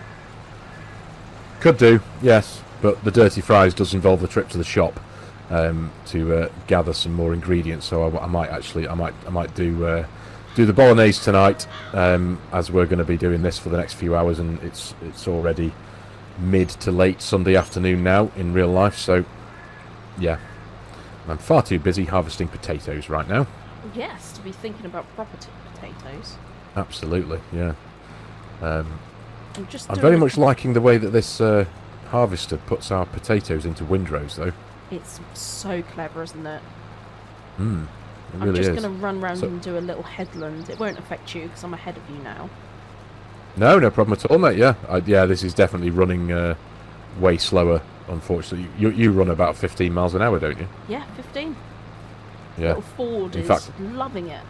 Could do, yes. But the dirty fries does involve the trip to the shop to gather some more ingredients. So I might do the bolognese tonight, as we're going to be doing this for the next few hours, and it's already mid to late Sunday afternoon now in real life. So yeah, I'm far too busy harvesting potatoes right now. Yes, to be thinking about proper potatoes. Absolutely, yeah. I'm I'm very much liking the way that this harvester puts our potatoes into windrows, though. It's so clever, isn't it? It really I'm just is. going to run around and do a little headland. It won't affect you because I'm ahead of you now. No problem at all, mate. Yeah, this is definitely running way slower. Unfortunately, you run about 15 miles an hour, don't you? Yeah, 15. Yeah. Little Ford In is fact, loving it.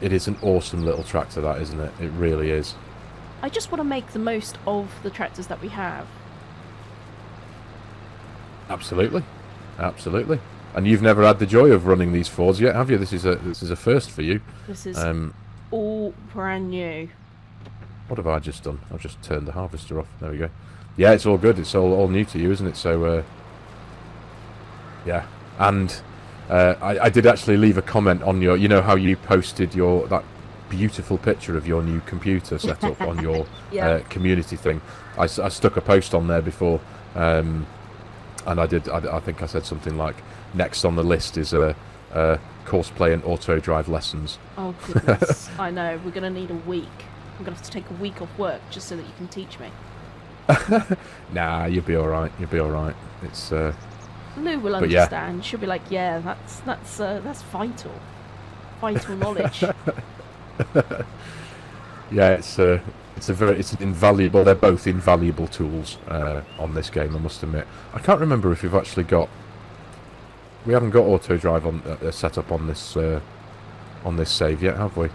It is an awesome little tractor, that, isn't it? It really is. I just want to make the most of the tractors that we have. Absolutely, absolutely. And you've never had the joy of running these Fords yet, have you? This is a first for you. This is all brand new. What have I just done? I've just turned the harvester off. There we go. Yeah, it's all good. It's all new to you, isn't it? So, yeah. And I did actually leave a comment on your... You know how you posted that beautiful picture of your new computer setup on your community thing? I stuck a post on there before, and I think I said something like, next on the list is courseplay and auto drive lessons. Oh, goodness. I know. We're going to need a week. I'm going to have to take a week off work just so that you can teach me. Nah, you'll be all right. You'll be all right. It's Lou will understand. Yeah. She'll be like, "Yeah, that's vital knowledge." Yeah, it's an invaluable. They're both invaluable tools on this game, I must admit. I can't remember if we've actually got. We haven't got auto drive on set up on this save yet, have we?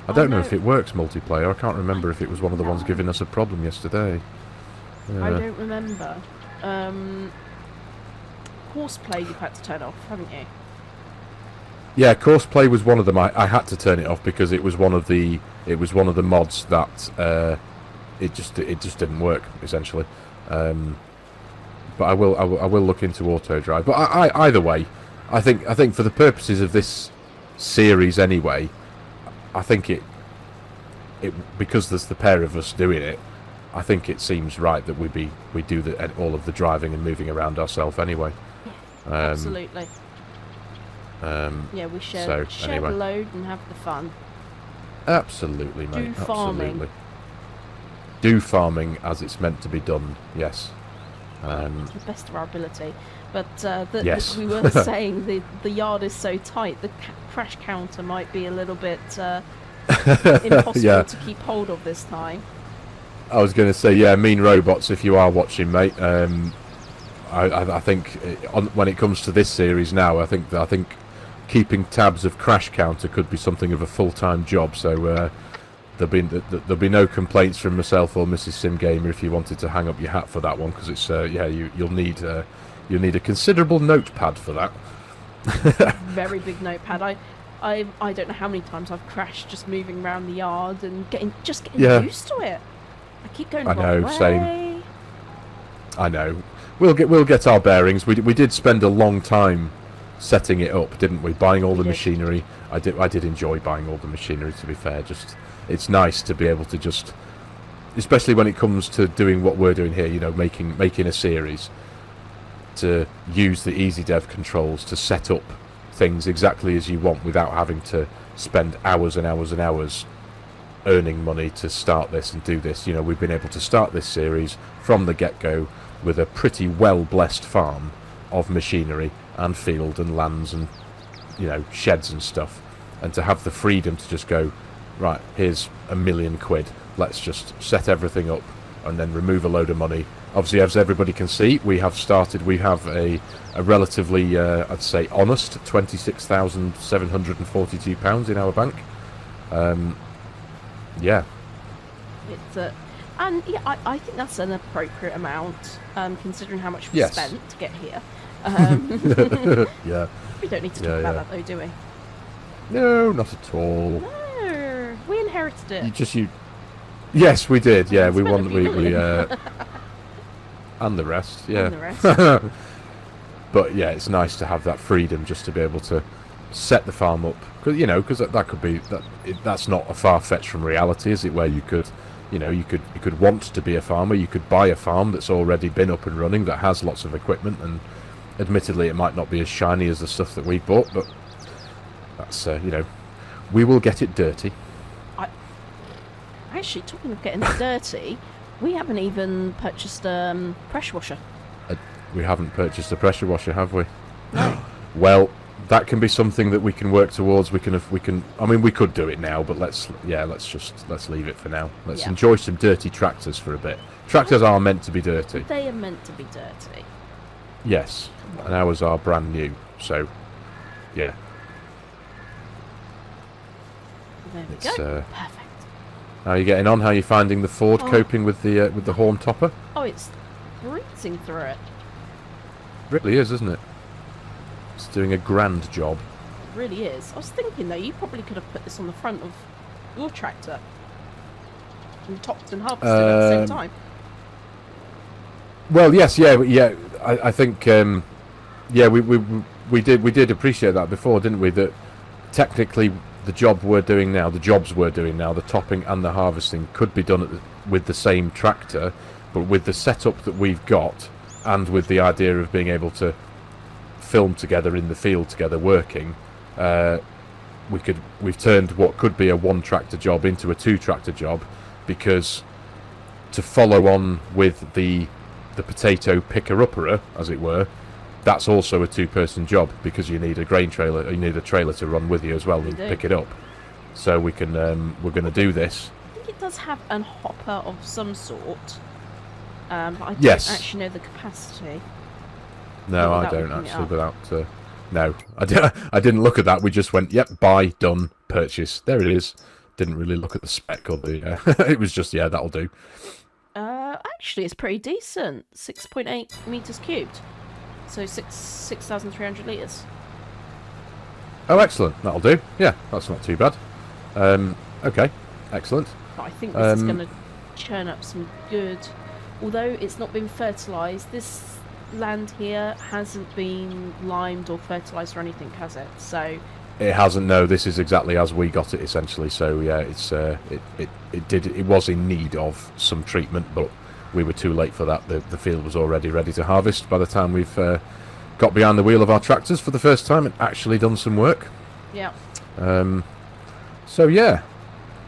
I don't know if it works multiplayer. I can't remember if it was one of the ones giving us a problem yesterday. I don't remember. Horseplay you've had to turn off, haven't you? Yeah, Courseplay was one of them. I had to turn it off because it was one of the mods that it just didn't work essentially. But I will look into auto drive. But either way, I think for the purposes of this series anyway, I think it because there's the pair of us doing it, I think it seems right that we do all of the driving and moving around ourselves anyway. Yeah, absolutely. Yeah, we share anyway. the load and have the fun. Absolutely, mate. Do farming. Absolutely. Do farming as it's meant to be done. Yes. To the best of our ability. But yes. we were saying the yard is so tight, the crash counter might be a little bit impossible to keep hold of this time. I was going to say, yeah, Mean Robots, if you are watching, mate. I think when it comes to this series now, I think keeping tabs of crash counter could be something of a full-time job. So there'll be no complaints from myself or Mrs. Sim Gamer if you wanted to hang up your hat for that one, because it's you'll need a considerable notepad for that. Very big notepad. I don't know how many times I've crashed just moving around the yard and getting used to it. I keep going the wrong way. Same. I know. We'll get our bearings. We did spend a long time setting it up, didn't we? Buying all the machinery. I did enjoy buying all the machinery, to be fair. Just it's nice to be able to just, especially when it comes to doing what we're doing here, you know, making a series, to use the EasyDev controls to set up things exactly as you want without having to spend hours and hours and hours earning money to start this and do this. You know, we've been able to start this series from the get-go with a pretty well-blessed farm of machinery and field and lands and, you know, sheds and stuff, and to have the freedom to just go, right, here's £1 million, let's just set everything up and then remove a load of money. Obviously, as everybody can see, we have a relatively, I'd say, honest £26,742 in our bank. Yeah. And yeah, I think that's an appropriate amount, considering how much we spent to get here. Yeah. We don't need to talk about that though, do we? No, not at all. No, we inherited it. Yes, we did. Yeah, we won. And the rest. Yeah. And the rest. But yeah, it's nice to have that freedom just to be able to set the farm up, because that could be that's not a far-fetched from reality, is it? Where you could want to be a farmer, you could buy a farm that's already been up and running, that has lots of equipment, and admittedly it might not be as shiny as the stuff that we bought, but that's we will get it dirty. Actually, talking of getting it dirty, we haven't even purchased a pressure washer. We haven't purchased a pressure washer, have we? No. Well, that can be something that we can work towards. We can. I mean, we could do it now, but let's leave it for now. Let's enjoy some dirty tractors for a bit. Tractors are meant to be dirty. They are meant to be dirty. Yes, and ours are brand new. So, yeah. There we go. Perfect. How are you getting on? How are you finding the Ford coping with the horn topper? Oh, it's breezing through it. It really is, isn't it? It's doing a grand job. It really is. I was thinking though, you probably could have put this on the front of your tractor and topped and harvested at the same time. Well, yes, yeah. I think, we did appreciate that before, didn't we? That technically the jobs we're doing now, the topping and the harvesting could be done with the same tractor, but with the setup that we've got, and with the idea of being able to film together in the field together working, we've turned what could be a one tractor job into a two tractor job, because to follow on with the potato picker-upper, as it were, that's also a two-person job, because you need a grain trailer, you need a trailer to run with you as well and pick it up. So we can we're going to do this. I think it does have an hopper of some sort, but I don't actually know the capacity. No, I don't actually. Without no, I didn't look at that. We just went, yep, buy, done, purchase. There it is, didn't really look at the spec or the. It was just, yeah, that'll do. Actually, it's pretty decent. 6.8 meters cubed, so 6,300 liters. Oh, excellent. That'll do. Yeah, that's not too bad. Okay, excellent. But I think this is going to churn up some good. Although it's not been fertilised, this land here hasn't been limed or fertilised or anything, has it? So it hasn't. No, this is exactly as we got it essentially. So yeah, it's it was in need of some treatment, but we were too late for that. The field was already ready to harvest by the time we've got behind the wheel of our tractors for the first time and actually done some work. Yeah. So yeah,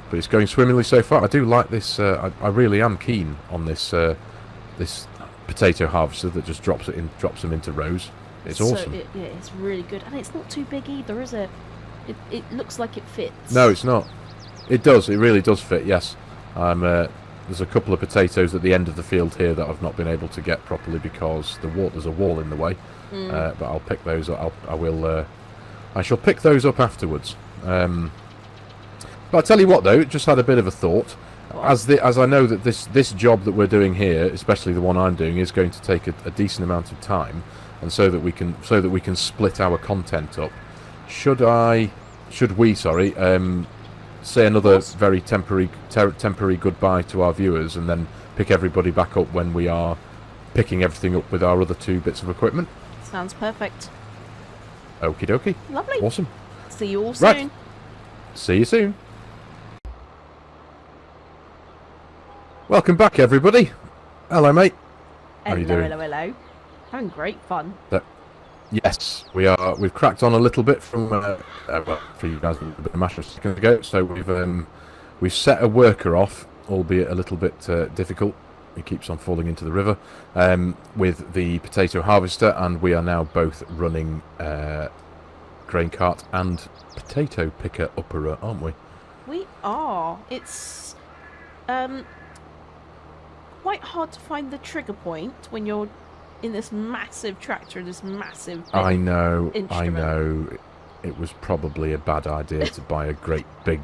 but it's going swimmingly so far. I do like this. I really am keen on this this potato harvester that just drops them into rows. It's awesome. Yeah, it's really good, and it's not too big either, is it? It looks like it fits. No, it's not. It does. It really does fit. Yes. There's a couple of potatoes at the end of the field here that I've not been able to get properly because there's a wall in the way. But I'll pick those up. I shall pick those up afterwards. But I tell you what, though, just had a bit of a thought. As I know that this job that we're doing here, especially the one I'm doing, is going to take a decent amount of time, and so that we can split our content up. Should we say another very temporary goodbye to our viewers, and then pick everybody back up when we are picking everything up with our other 2 bits of equipment? Sounds perfect. Okie dokie. Lovely. Awesome. See you all soon. Right. See you soon. Welcome back, everybody. Hello, mate. How are you doing? Hello. Having great fun. Yes, we are. We've cracked on a little bit from well, for you guys a little bit of mash a second ago. So we've set a worker off, albeit a little bit difficult. He keeps on falling into the river with the potato harvester, and we are now both running grain cart and potato picker upperer, aren't we? We are. It's quite hard to find the trigger point when you're in this massive tractor, this massive big I know. instrument. It was probably a bad idea to buy a great big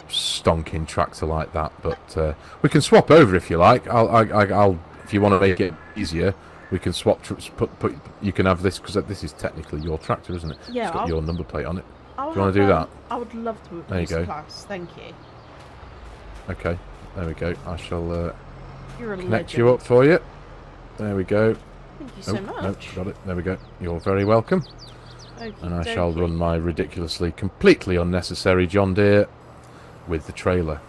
stonking tractor like that, but we can swap over if you like. I'll if you want to make it easier, we can swap. You can have this because this is technically your tractor, isn't it? Yeah. It's got your number plate on it. Do you want to do that? I would love to. There you go. Class. Thank you. Okay, there we go. I shall You're a connect legend. you up for you. There we go. Thank you so much. No, got it. There we go. You're very welcome. And I shall run my ridiculously, completely unnecessary John Deere with the trailer.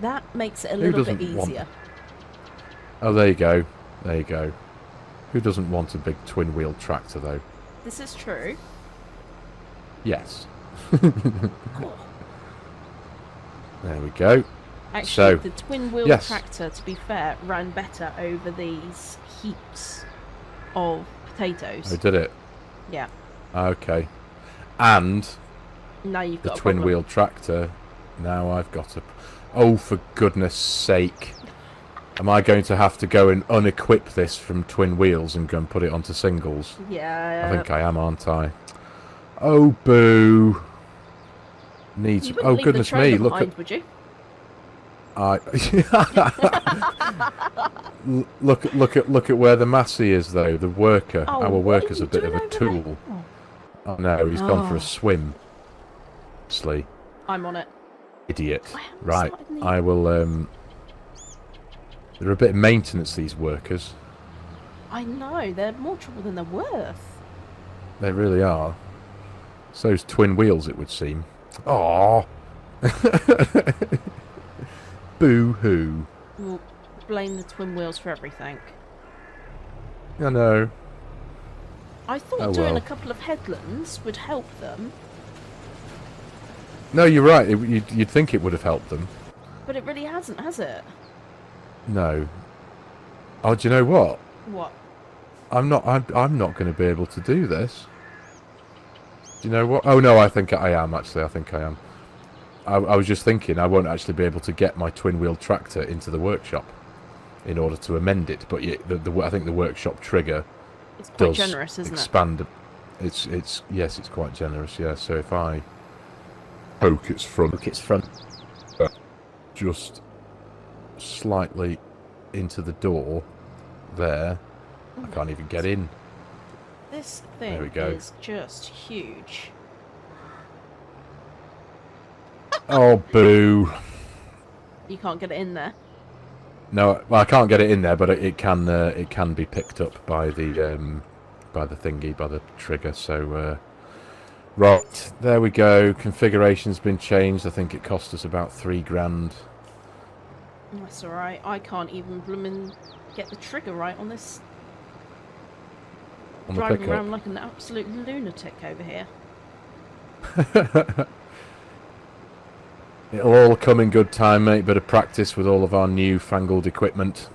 That makes it a little bit easier. Oh, there you go. There you go. Who doesn't want a big twin-wheel tractor, though? This is true. Yes. Cool. There we go. Actually, So, the twin-wheel yes. tractor, to be fair, ran better over these heaps of potatoes. Oh, did it? Yeah. Okay. And Now you've the got a problem. twin-wheel tractor, now I've got a... Oh, for goodness sake. Am I going to have to go and unequip this from twin wheels and go and put it onto singles? Yeah. I think I am, aren't I? Oh, boo. Needs... You wouldn't Oh, leave goodness the trailer me, look behind, at... would you? look at where the Massey is, though. The worker. Oh, Our what are worker's you a bit of doing a over tool. there? Oh no, he's gone for Oh. a swim. Honestly, I'm on it. idiot. I haven't Right, started the- I will. They're a bit of maintenance, these workers. I know, they're more trouble than they're worth. They really are. So's twin wheels, it would seem. Aww. Boo hoo. We'll blame the twin wheels for everything. I know. I thought Oh, doing well. a couple of headlands would help them, No, you're right. You'd think it would have helped them. but it really hasn't, has it? No. Oh, do you know what? What? I'm not going to be able to do this. Do you know what? Oh no, I think I am actually. I think I am. I was just thinking I won't actually be able to get my twin-wheel tractor into the workshop in order to amend it. But I think the workshop trigger It's quite does generous, isn't it? expand. It's yes, it's quite generous. Yeah. So if I poke its front Look, it's front. just slightly into the door there. I can't even get in. This There we thing go. is just huge. Oh, boo. You can't get it in there. No, well, I can't get it in there, but it can be picked up by the thingy, by the trigger. So right, there we go. Configuration's been changed. I think it cost us about £3 grand. That's alright. I can't even bloomin' get the trigger right on this. On the Driving pickup. around like an absolute lunatic over here. It'll all come in good time, mate. Bit of practice with all of our new fangled equipment.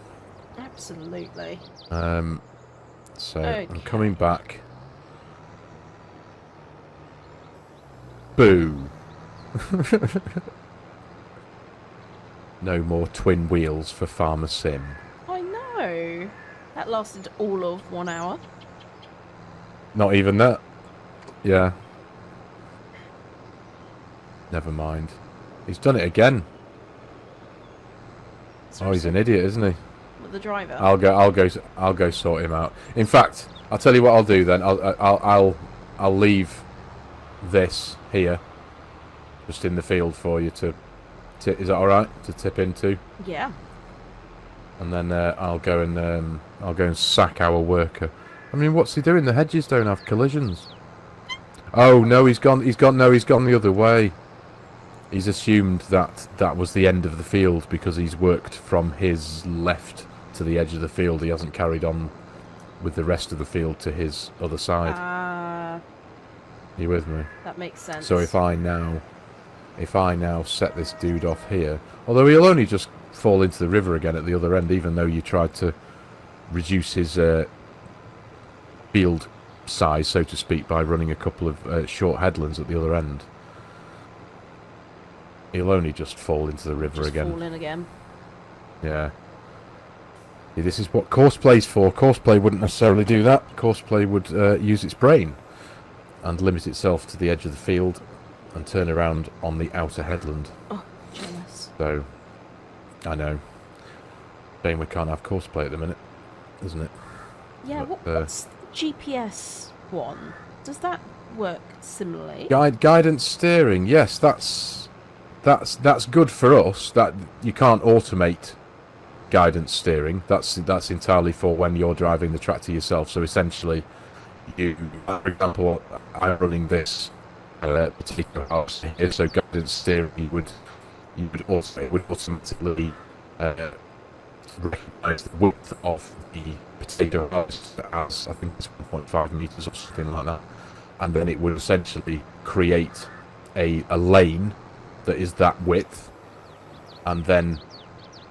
Absolutely. So Okay. I'm coming back. Boo. No more twin wheels for Farmer Sim. I know. That lasted all of 1 hour. Not even that. Yeah. Never mind. He's done it again. Oh, he's an idiot, isn't he? With the driver. I'll go sort him out. In fact, I'll tell you what I'll do then. I'll leave this here, just in the field for you to. Is that all right to tip into? Yeah. And then I'll go and sack our worker. I mean, what's he doing? The hedges don't have collisions. Oh no, he's gone the other way. He's assumed that that was the end of the field because he's worked from his left to the edge of the field. He hasn't carried on with the rest of the field to his other side. Ah, You with me? that makes sense. So if I now set this dude off here, although he'll only just fall into the river again at the other end, even though you tried to reduce his field size, so to speak, by running a couple of short headlands at the other end. He'll only just fall into the river Just again. fall in again. Yeah. See, this is what Courseplay is for. Courseplay wouldn't necessarily do that. Courseplay would use its brain and limit itself to the edge of the field and turn around on the outer headland. Oh, jealous. So, I know. Shame we can't have Courseplay at the minute, isn't it? Yeah, But, what's the GPS one? Does that work similarly? Guidance steering, yes, that's good for us. That you can't automate guidance steering. That's entirely for when you're driving the tractor yourself. So essentially, you, for example, I'm running this particular house here, so guidance steering it would automatically recognise the width of the potato harvest as I think it's 1.5 meters or something like that, and then it would essentially create a lane that is that width, and then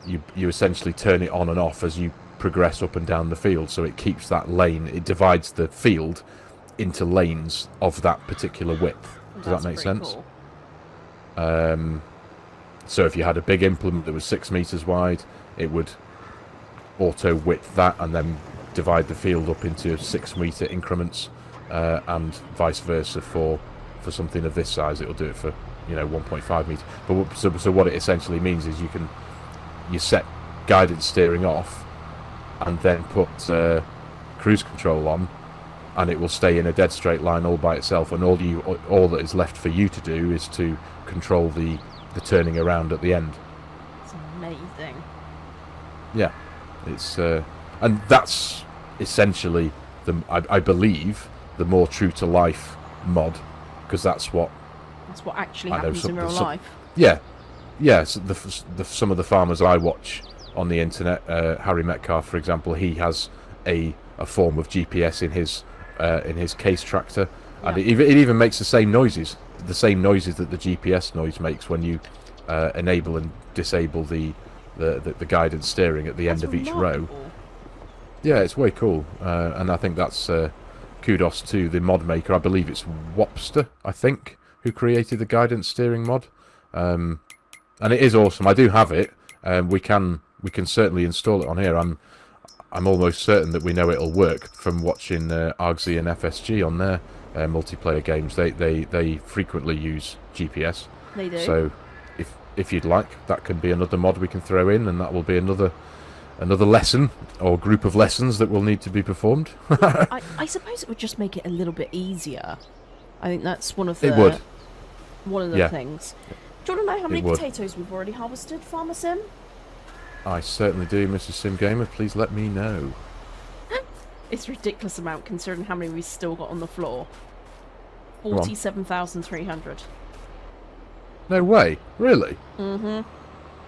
you essentially turn it on and off as you progress up and down the field, so it keeps that lane. It divides the field into lanes of that particular width. Does That's that make pretty sense? cool. So if you had a big implement that was 6 meters wide, it would auto width that and then divide the field up into 6 meter increments, and vice versa for something of this size. It'll do it for 1.5 meters. But so what it essentially means is you set guidance steering off and then put cruise control on, and it will stay in a dead straight line all by itself, and all that is left for you to do is to control the turning around at the end. It's amazing. Yeah, it's and that's essentially I believe the more true to life mod, because that's what actually I know happens in real life. Yeah. So some of the farmers I watch on the internet, Harry Metcalf, for example, he has a form of GPS in his case tractor, and it even makes the same noises that the GPS noise makes when you enable and disable the guidance steering at the end of each row. Yeah, it's way cool, and I think that's kudos to the mod maker. I believe it's Wopster, I think, who created the guidance steering mod, and it is awesome. I do have it. We can certainly install it on here. I'm almost certain that we know it'll work from watching Argsy and FSG on their multiplayer games, they frequently use GPS. They do. So if you'd like, that can be another mod we can throw in, and that will be another lesson or group of lessons that will need to be performed. I suppose it would just make it a little bit easier. I think that's one of the things. Do you want to know how many potatoes we've already harvested, Farmer Sim? I certainly do, Mrs. Sim Gamer. Please let me know. It's a ridiculous amount considering how many we've still got on the floor. 47,300. No way, really? Mm-hmm.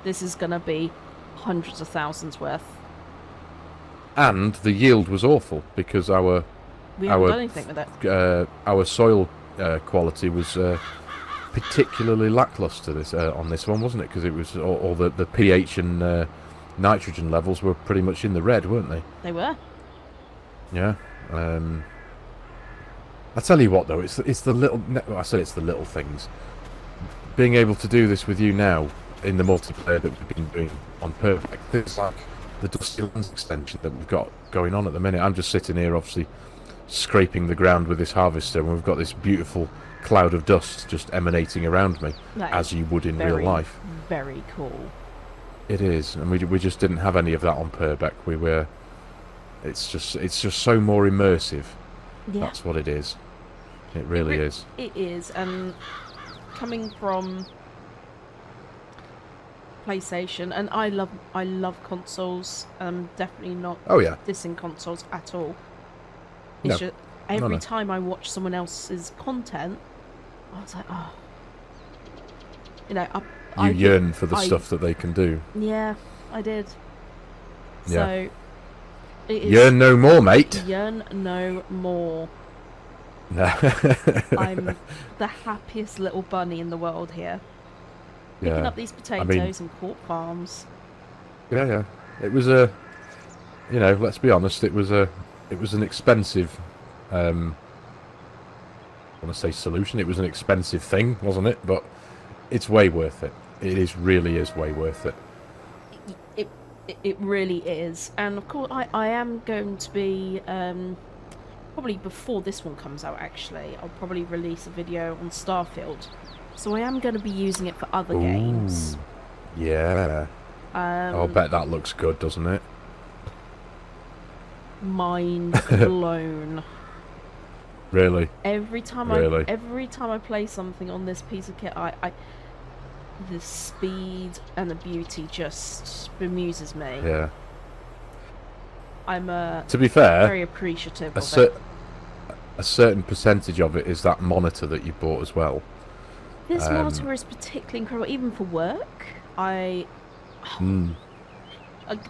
This is gonna be hundreds of thousands worth. And the yield was awful because we haven't done anything with it. Our soil quality was particularly lackluster on this one, wasn't it? Because it was all the pH and nitrogen levels were pretty much in the red, weren't they? They were. Yeah. I tell you what, though, it's the little. I say it's the little things. Being able to do this with you now in the multiplayer that we've been doing on Perfect, it's like the Dusty Lands extension that we've got going on at the minute. I'm just sitting here, obviously, scraping the ground with this harvester, and we've got this beautiful cloud of dust just emanating around me, as you would in real life. Very cool. It is, and we just didn't have any of that on Purbeck. It's just so more immersive. Yeah. That's what it is. It really is. It is, and coming from PlayStation, and I love consoles. Definitely not dissing consoles at all. It's just every time I watch someone else's content, I was like, oh, you yearn for the stuff that they can do. Yeah, I did. Yeah. So it is, yearn no more, mate. Yearn no more. No. I'm the happiest little bunny in the world here. Picking up these potatoes and cork farms. Yeah. It was let's be honest, it was an expensive I want to say solution. It was an expensive thing, wasn't it? But it's way worth it. It really is way worth it. It really is. And of course I am going to be probably before this one comes out, actually, I'll probably release a video on Starfield. So I am going to be using it for other games. Yeah. I'll bet that looks good, doesn't it? Mind blown. Really? Every time I play something on this piece of kit, the speed and the beauty just bemuses me. Yeah. I'm to be fair, very appreciative of it. A certain percentage of it is that monitor that you bought as well. This monitor is particularly incredible, even for work.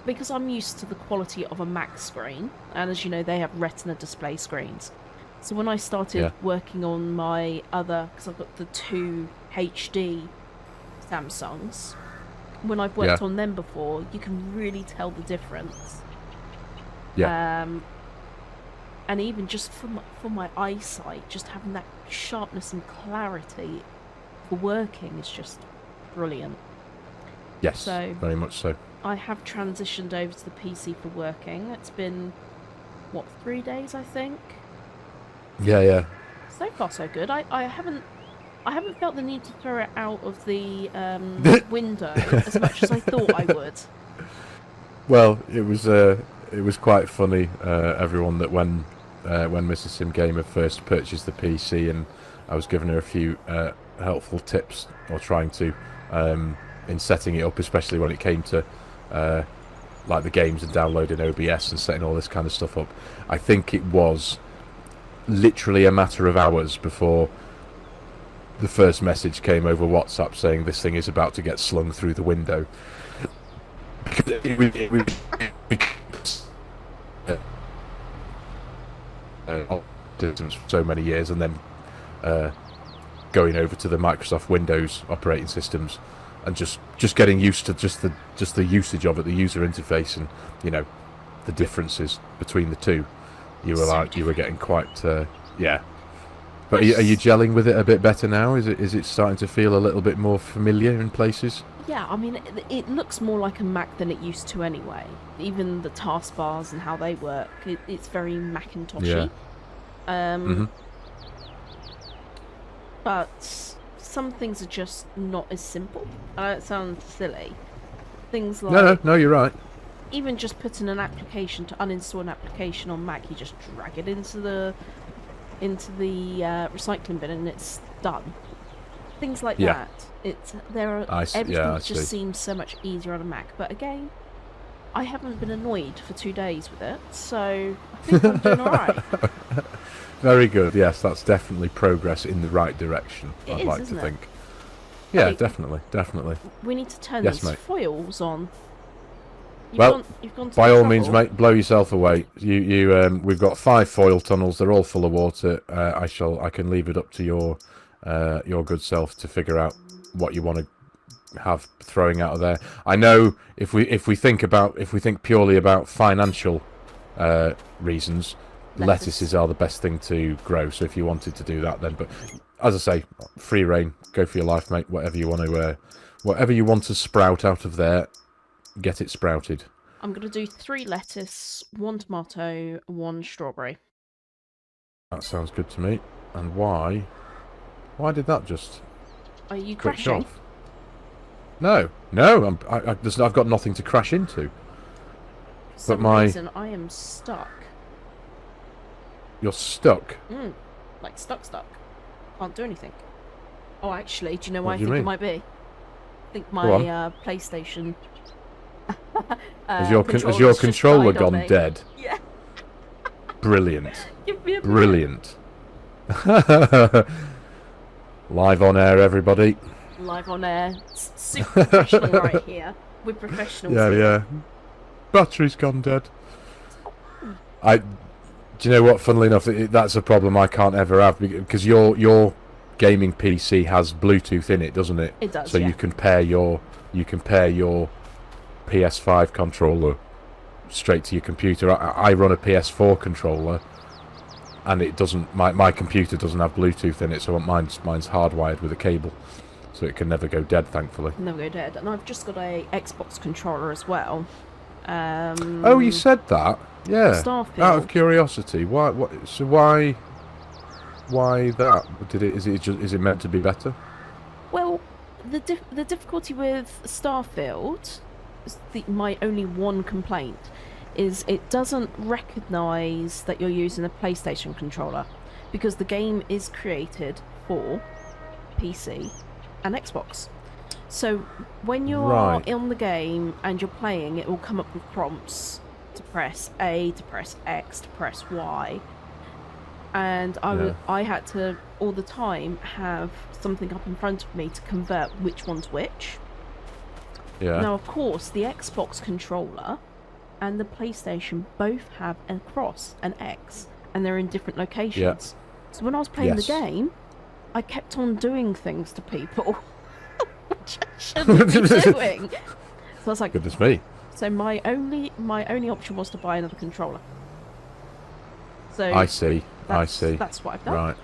Because I'm used to the quality of a Mac screen, and as you know, they have Retina display screens. So when I started working on my other, because I've got the 2 HD Samsungs, when I've worked on them before, you can really tell the difference. Yeah. And even just for my eyesight, just having that sharpness and clarity for working is just brilliant. Yes, so very much so. I have transitioned over to the PC for working. It's been, 3 days, I think? Yeah. So far, so good. I haven't felt the need to throw it out of the window as much as I thought I would. Well, it was quite funny, everyone, that when Mrs. Sim Gamer first purchased the PC, and I was giving her a few helpful tips, or trying to, in setting it up, especially when it came to like the games and downloading OBS and setting all this kind of stuff up. I think it was literally a matter of hours before the first message came over WhatsApp saying this thing is about to get slung through the window. So many years, and then going over to the Microsoft Windows operating systems, and just getting used to just the usage of it, the user interface, and the differences between the two. You were getting quite yeah. But are you gelling with it a bit better now? Is it starting to feel a little bit more familiar in places? Yeah, I mean, it looks more like a Mac than it used to anyway. Even the taskbars and how they work, it's very Macintoshy. but some things are just not as simple. I know it sounds silly. Things like No, you're right. even just putting an application to uninstall an application on Mac, you just drag it into the recycling bin and it's done. Things like that. Everything just seems so much easier on a Mac. But again, I haven't been annoyed for 2 days with it, so I think I'm doing all right. Very good. Yes, that's definitely progress in the right direction. I'd like to think. Yeah, definitely. We need to turn Yes, these mate. foils on. You've gone to by the all trouble. means, mate, blow yourself away. We've got 5 foil tunnels. They're all full of water. I can leave it up to your good self to figure out what you want to have throwing out of there. I know if we think purely about financial reasons, lettuces are the best thing to grow. So if you wanted to do that, then, but as I say, free reign, go for your life, mate. Whatever you want to sprout out of there, get it sprouted. I'm gonna do 3 lettuce, 1 tomato, 1 strawberry. That sounds good to me. And why did that just? Are you switch crashing? off? No. I've got nothing to crash into. For some reason, I am stuck. You're stuck. Like stuck. Can't do anything. Oh, actually, do you know why What I do you think it mean? might be? I think my PlayStation. Has your controller just died on gone me. dead? Yeah. Brilliant. Give me a minute. Brilliant. Live on air, everybody. Live on air. Super professional right here. We're professionals. Yeah. Battery's gone dead. Do you know what? Funnily enough, that's a problem I can't ever have because your gaming PC has Bluetooth in it, doesn't it? It does. So yeah. you can pair your PS5 controller straight to your computer. I run a PS4 controller, and it doesn't. My computer doesn't have Bluetooth in it, so mine's hardwired with a cable, so it can never go dead, thankfully. Never go dead. And I've just got a Xbox controller as well. Oh, you said that? Yeah. Starfield. Out of curiosity, why? Why that? Is it meant to be better? Well, the difficulty with Starfield, my only one complaint, is it doesn't recognise that you're using a PlayStation controller, because the game is created for PC and Xbox. So when you're on the game and you're playing, it will come up with prompts to press A, to press X, to press Y. And I had to all the time have something up in front of me to convert which one's which. Yeah. Now, of course, the Xbox controller and the PlayStation both have a cross, an X, and they're in different locations. Yeah. So when I was playing the game, I kept on doing things to people which I shouldn't be doing. So I was like, goodness me. So my only option was to buy another controller. So I see. That's what I've done. Right.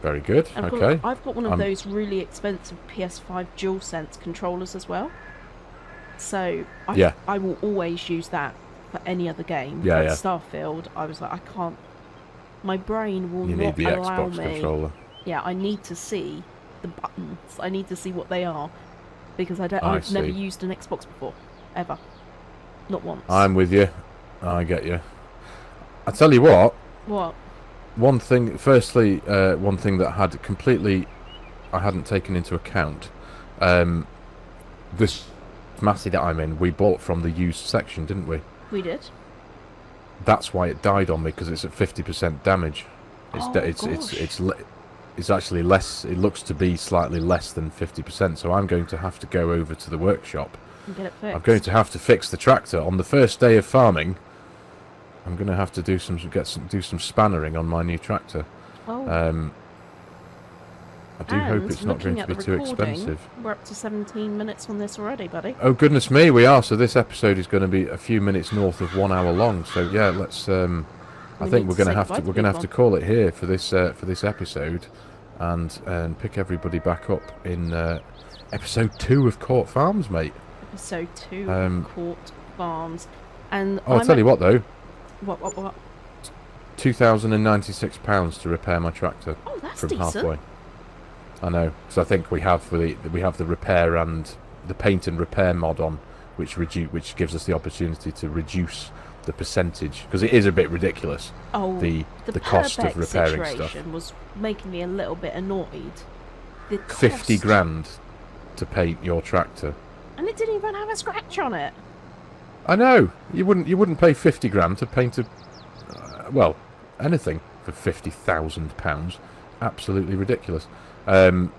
Very good. And okay. I've got one of those really expensive PS5 DualSense controllers as well. So I will always use that for any other game. Yeah, Like yeah. Starfield, I was like, I can't. My brain will You not need the allow Xbox me. controller. Yeah, I need to see the buttons. I need to see what they are, because I've never used an Xbox before, ever, not once. I'm with you. I get you. I tell you what. What? One thing. Firstly, one thing that I hadn't taken into account. This Massey that I'm in, we bought from the used section, didn't we? We did. That's why it died on me, because it's at 50% damage. It's actually less. It looks to be slightly less than 50%. So I'm going to have to go over to the workshop. And get it fixed. I'm going to have to fix the tractor on the first day of farming. I'm going to have to do some spannering on my new tractor. Oh. I do hope it's not going to be too expensive. We're up to 17 minutes on this already, buddy. Oh goodness me, we are. So this episode is going to be a few minutes north of 1 hour long. So yeah, let's. I think we're going to have to call it here for this episode, and pick everybody back up in episode 2 of Court Farms, mate. Episode 2 of Court Farms, and I'll tell you what though. What? £2,096 to repair my tractor Oh, that's from decent. halfway. I know, so I think we have the repair and the paint and repair mod on, which gives us the opportunity to reduce the percentage, because it is a bit ridiculous. Oh, the cost of Perbeck repairing stuff. situation was making me a little bit annoyed. The cost, 50 grand to paint your tractor. and it didn't even have a scratch on it. I know, you wouldn't pay 50 grand to paint a well, anything for £50,000. Absolutely ridiculous. The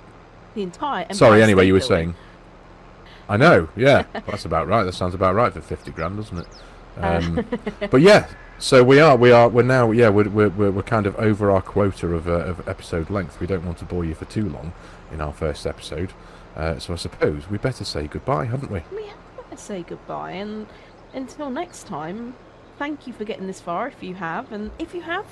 entire Sorry, Empire anyway, State you were Building. saying. I know, yeah, that's about right. That sounds about right for 50 grand, doesn't it? But yeah, so we're now, yeah, we're kind of over our quota of episode length. We don't want to bore you for too long in our first episode, so I suppose we better say goodbye, hadn't we? We have to say goodbye, and until next time, thank you for getting this far if you have, and if you have,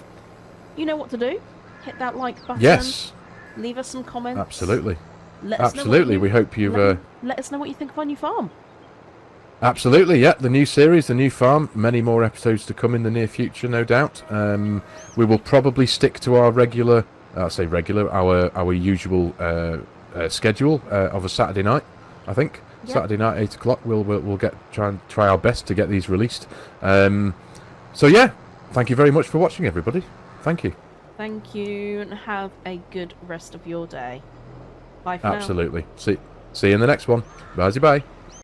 you know what to do. Hit that like button. Yes, Leave us some comments. absolutely. Let us know what Absolutely, you- we hope you've... let us know what you think of our new farm. Absolutely, yeah, the new series, the new farm, many more episodes to come in the near future, no doubt. We will probably stick to our regular, our usual schedule of a Saturday night, I think. Yep. Saturday night, 8 o'clock, we'll try our best to get these released. So yeah, thank you very much for watching, everybody. Thank you. Thank you, and have a good rest of your day. Bye for now. Absolutely. See you in the next one. Bye-bye.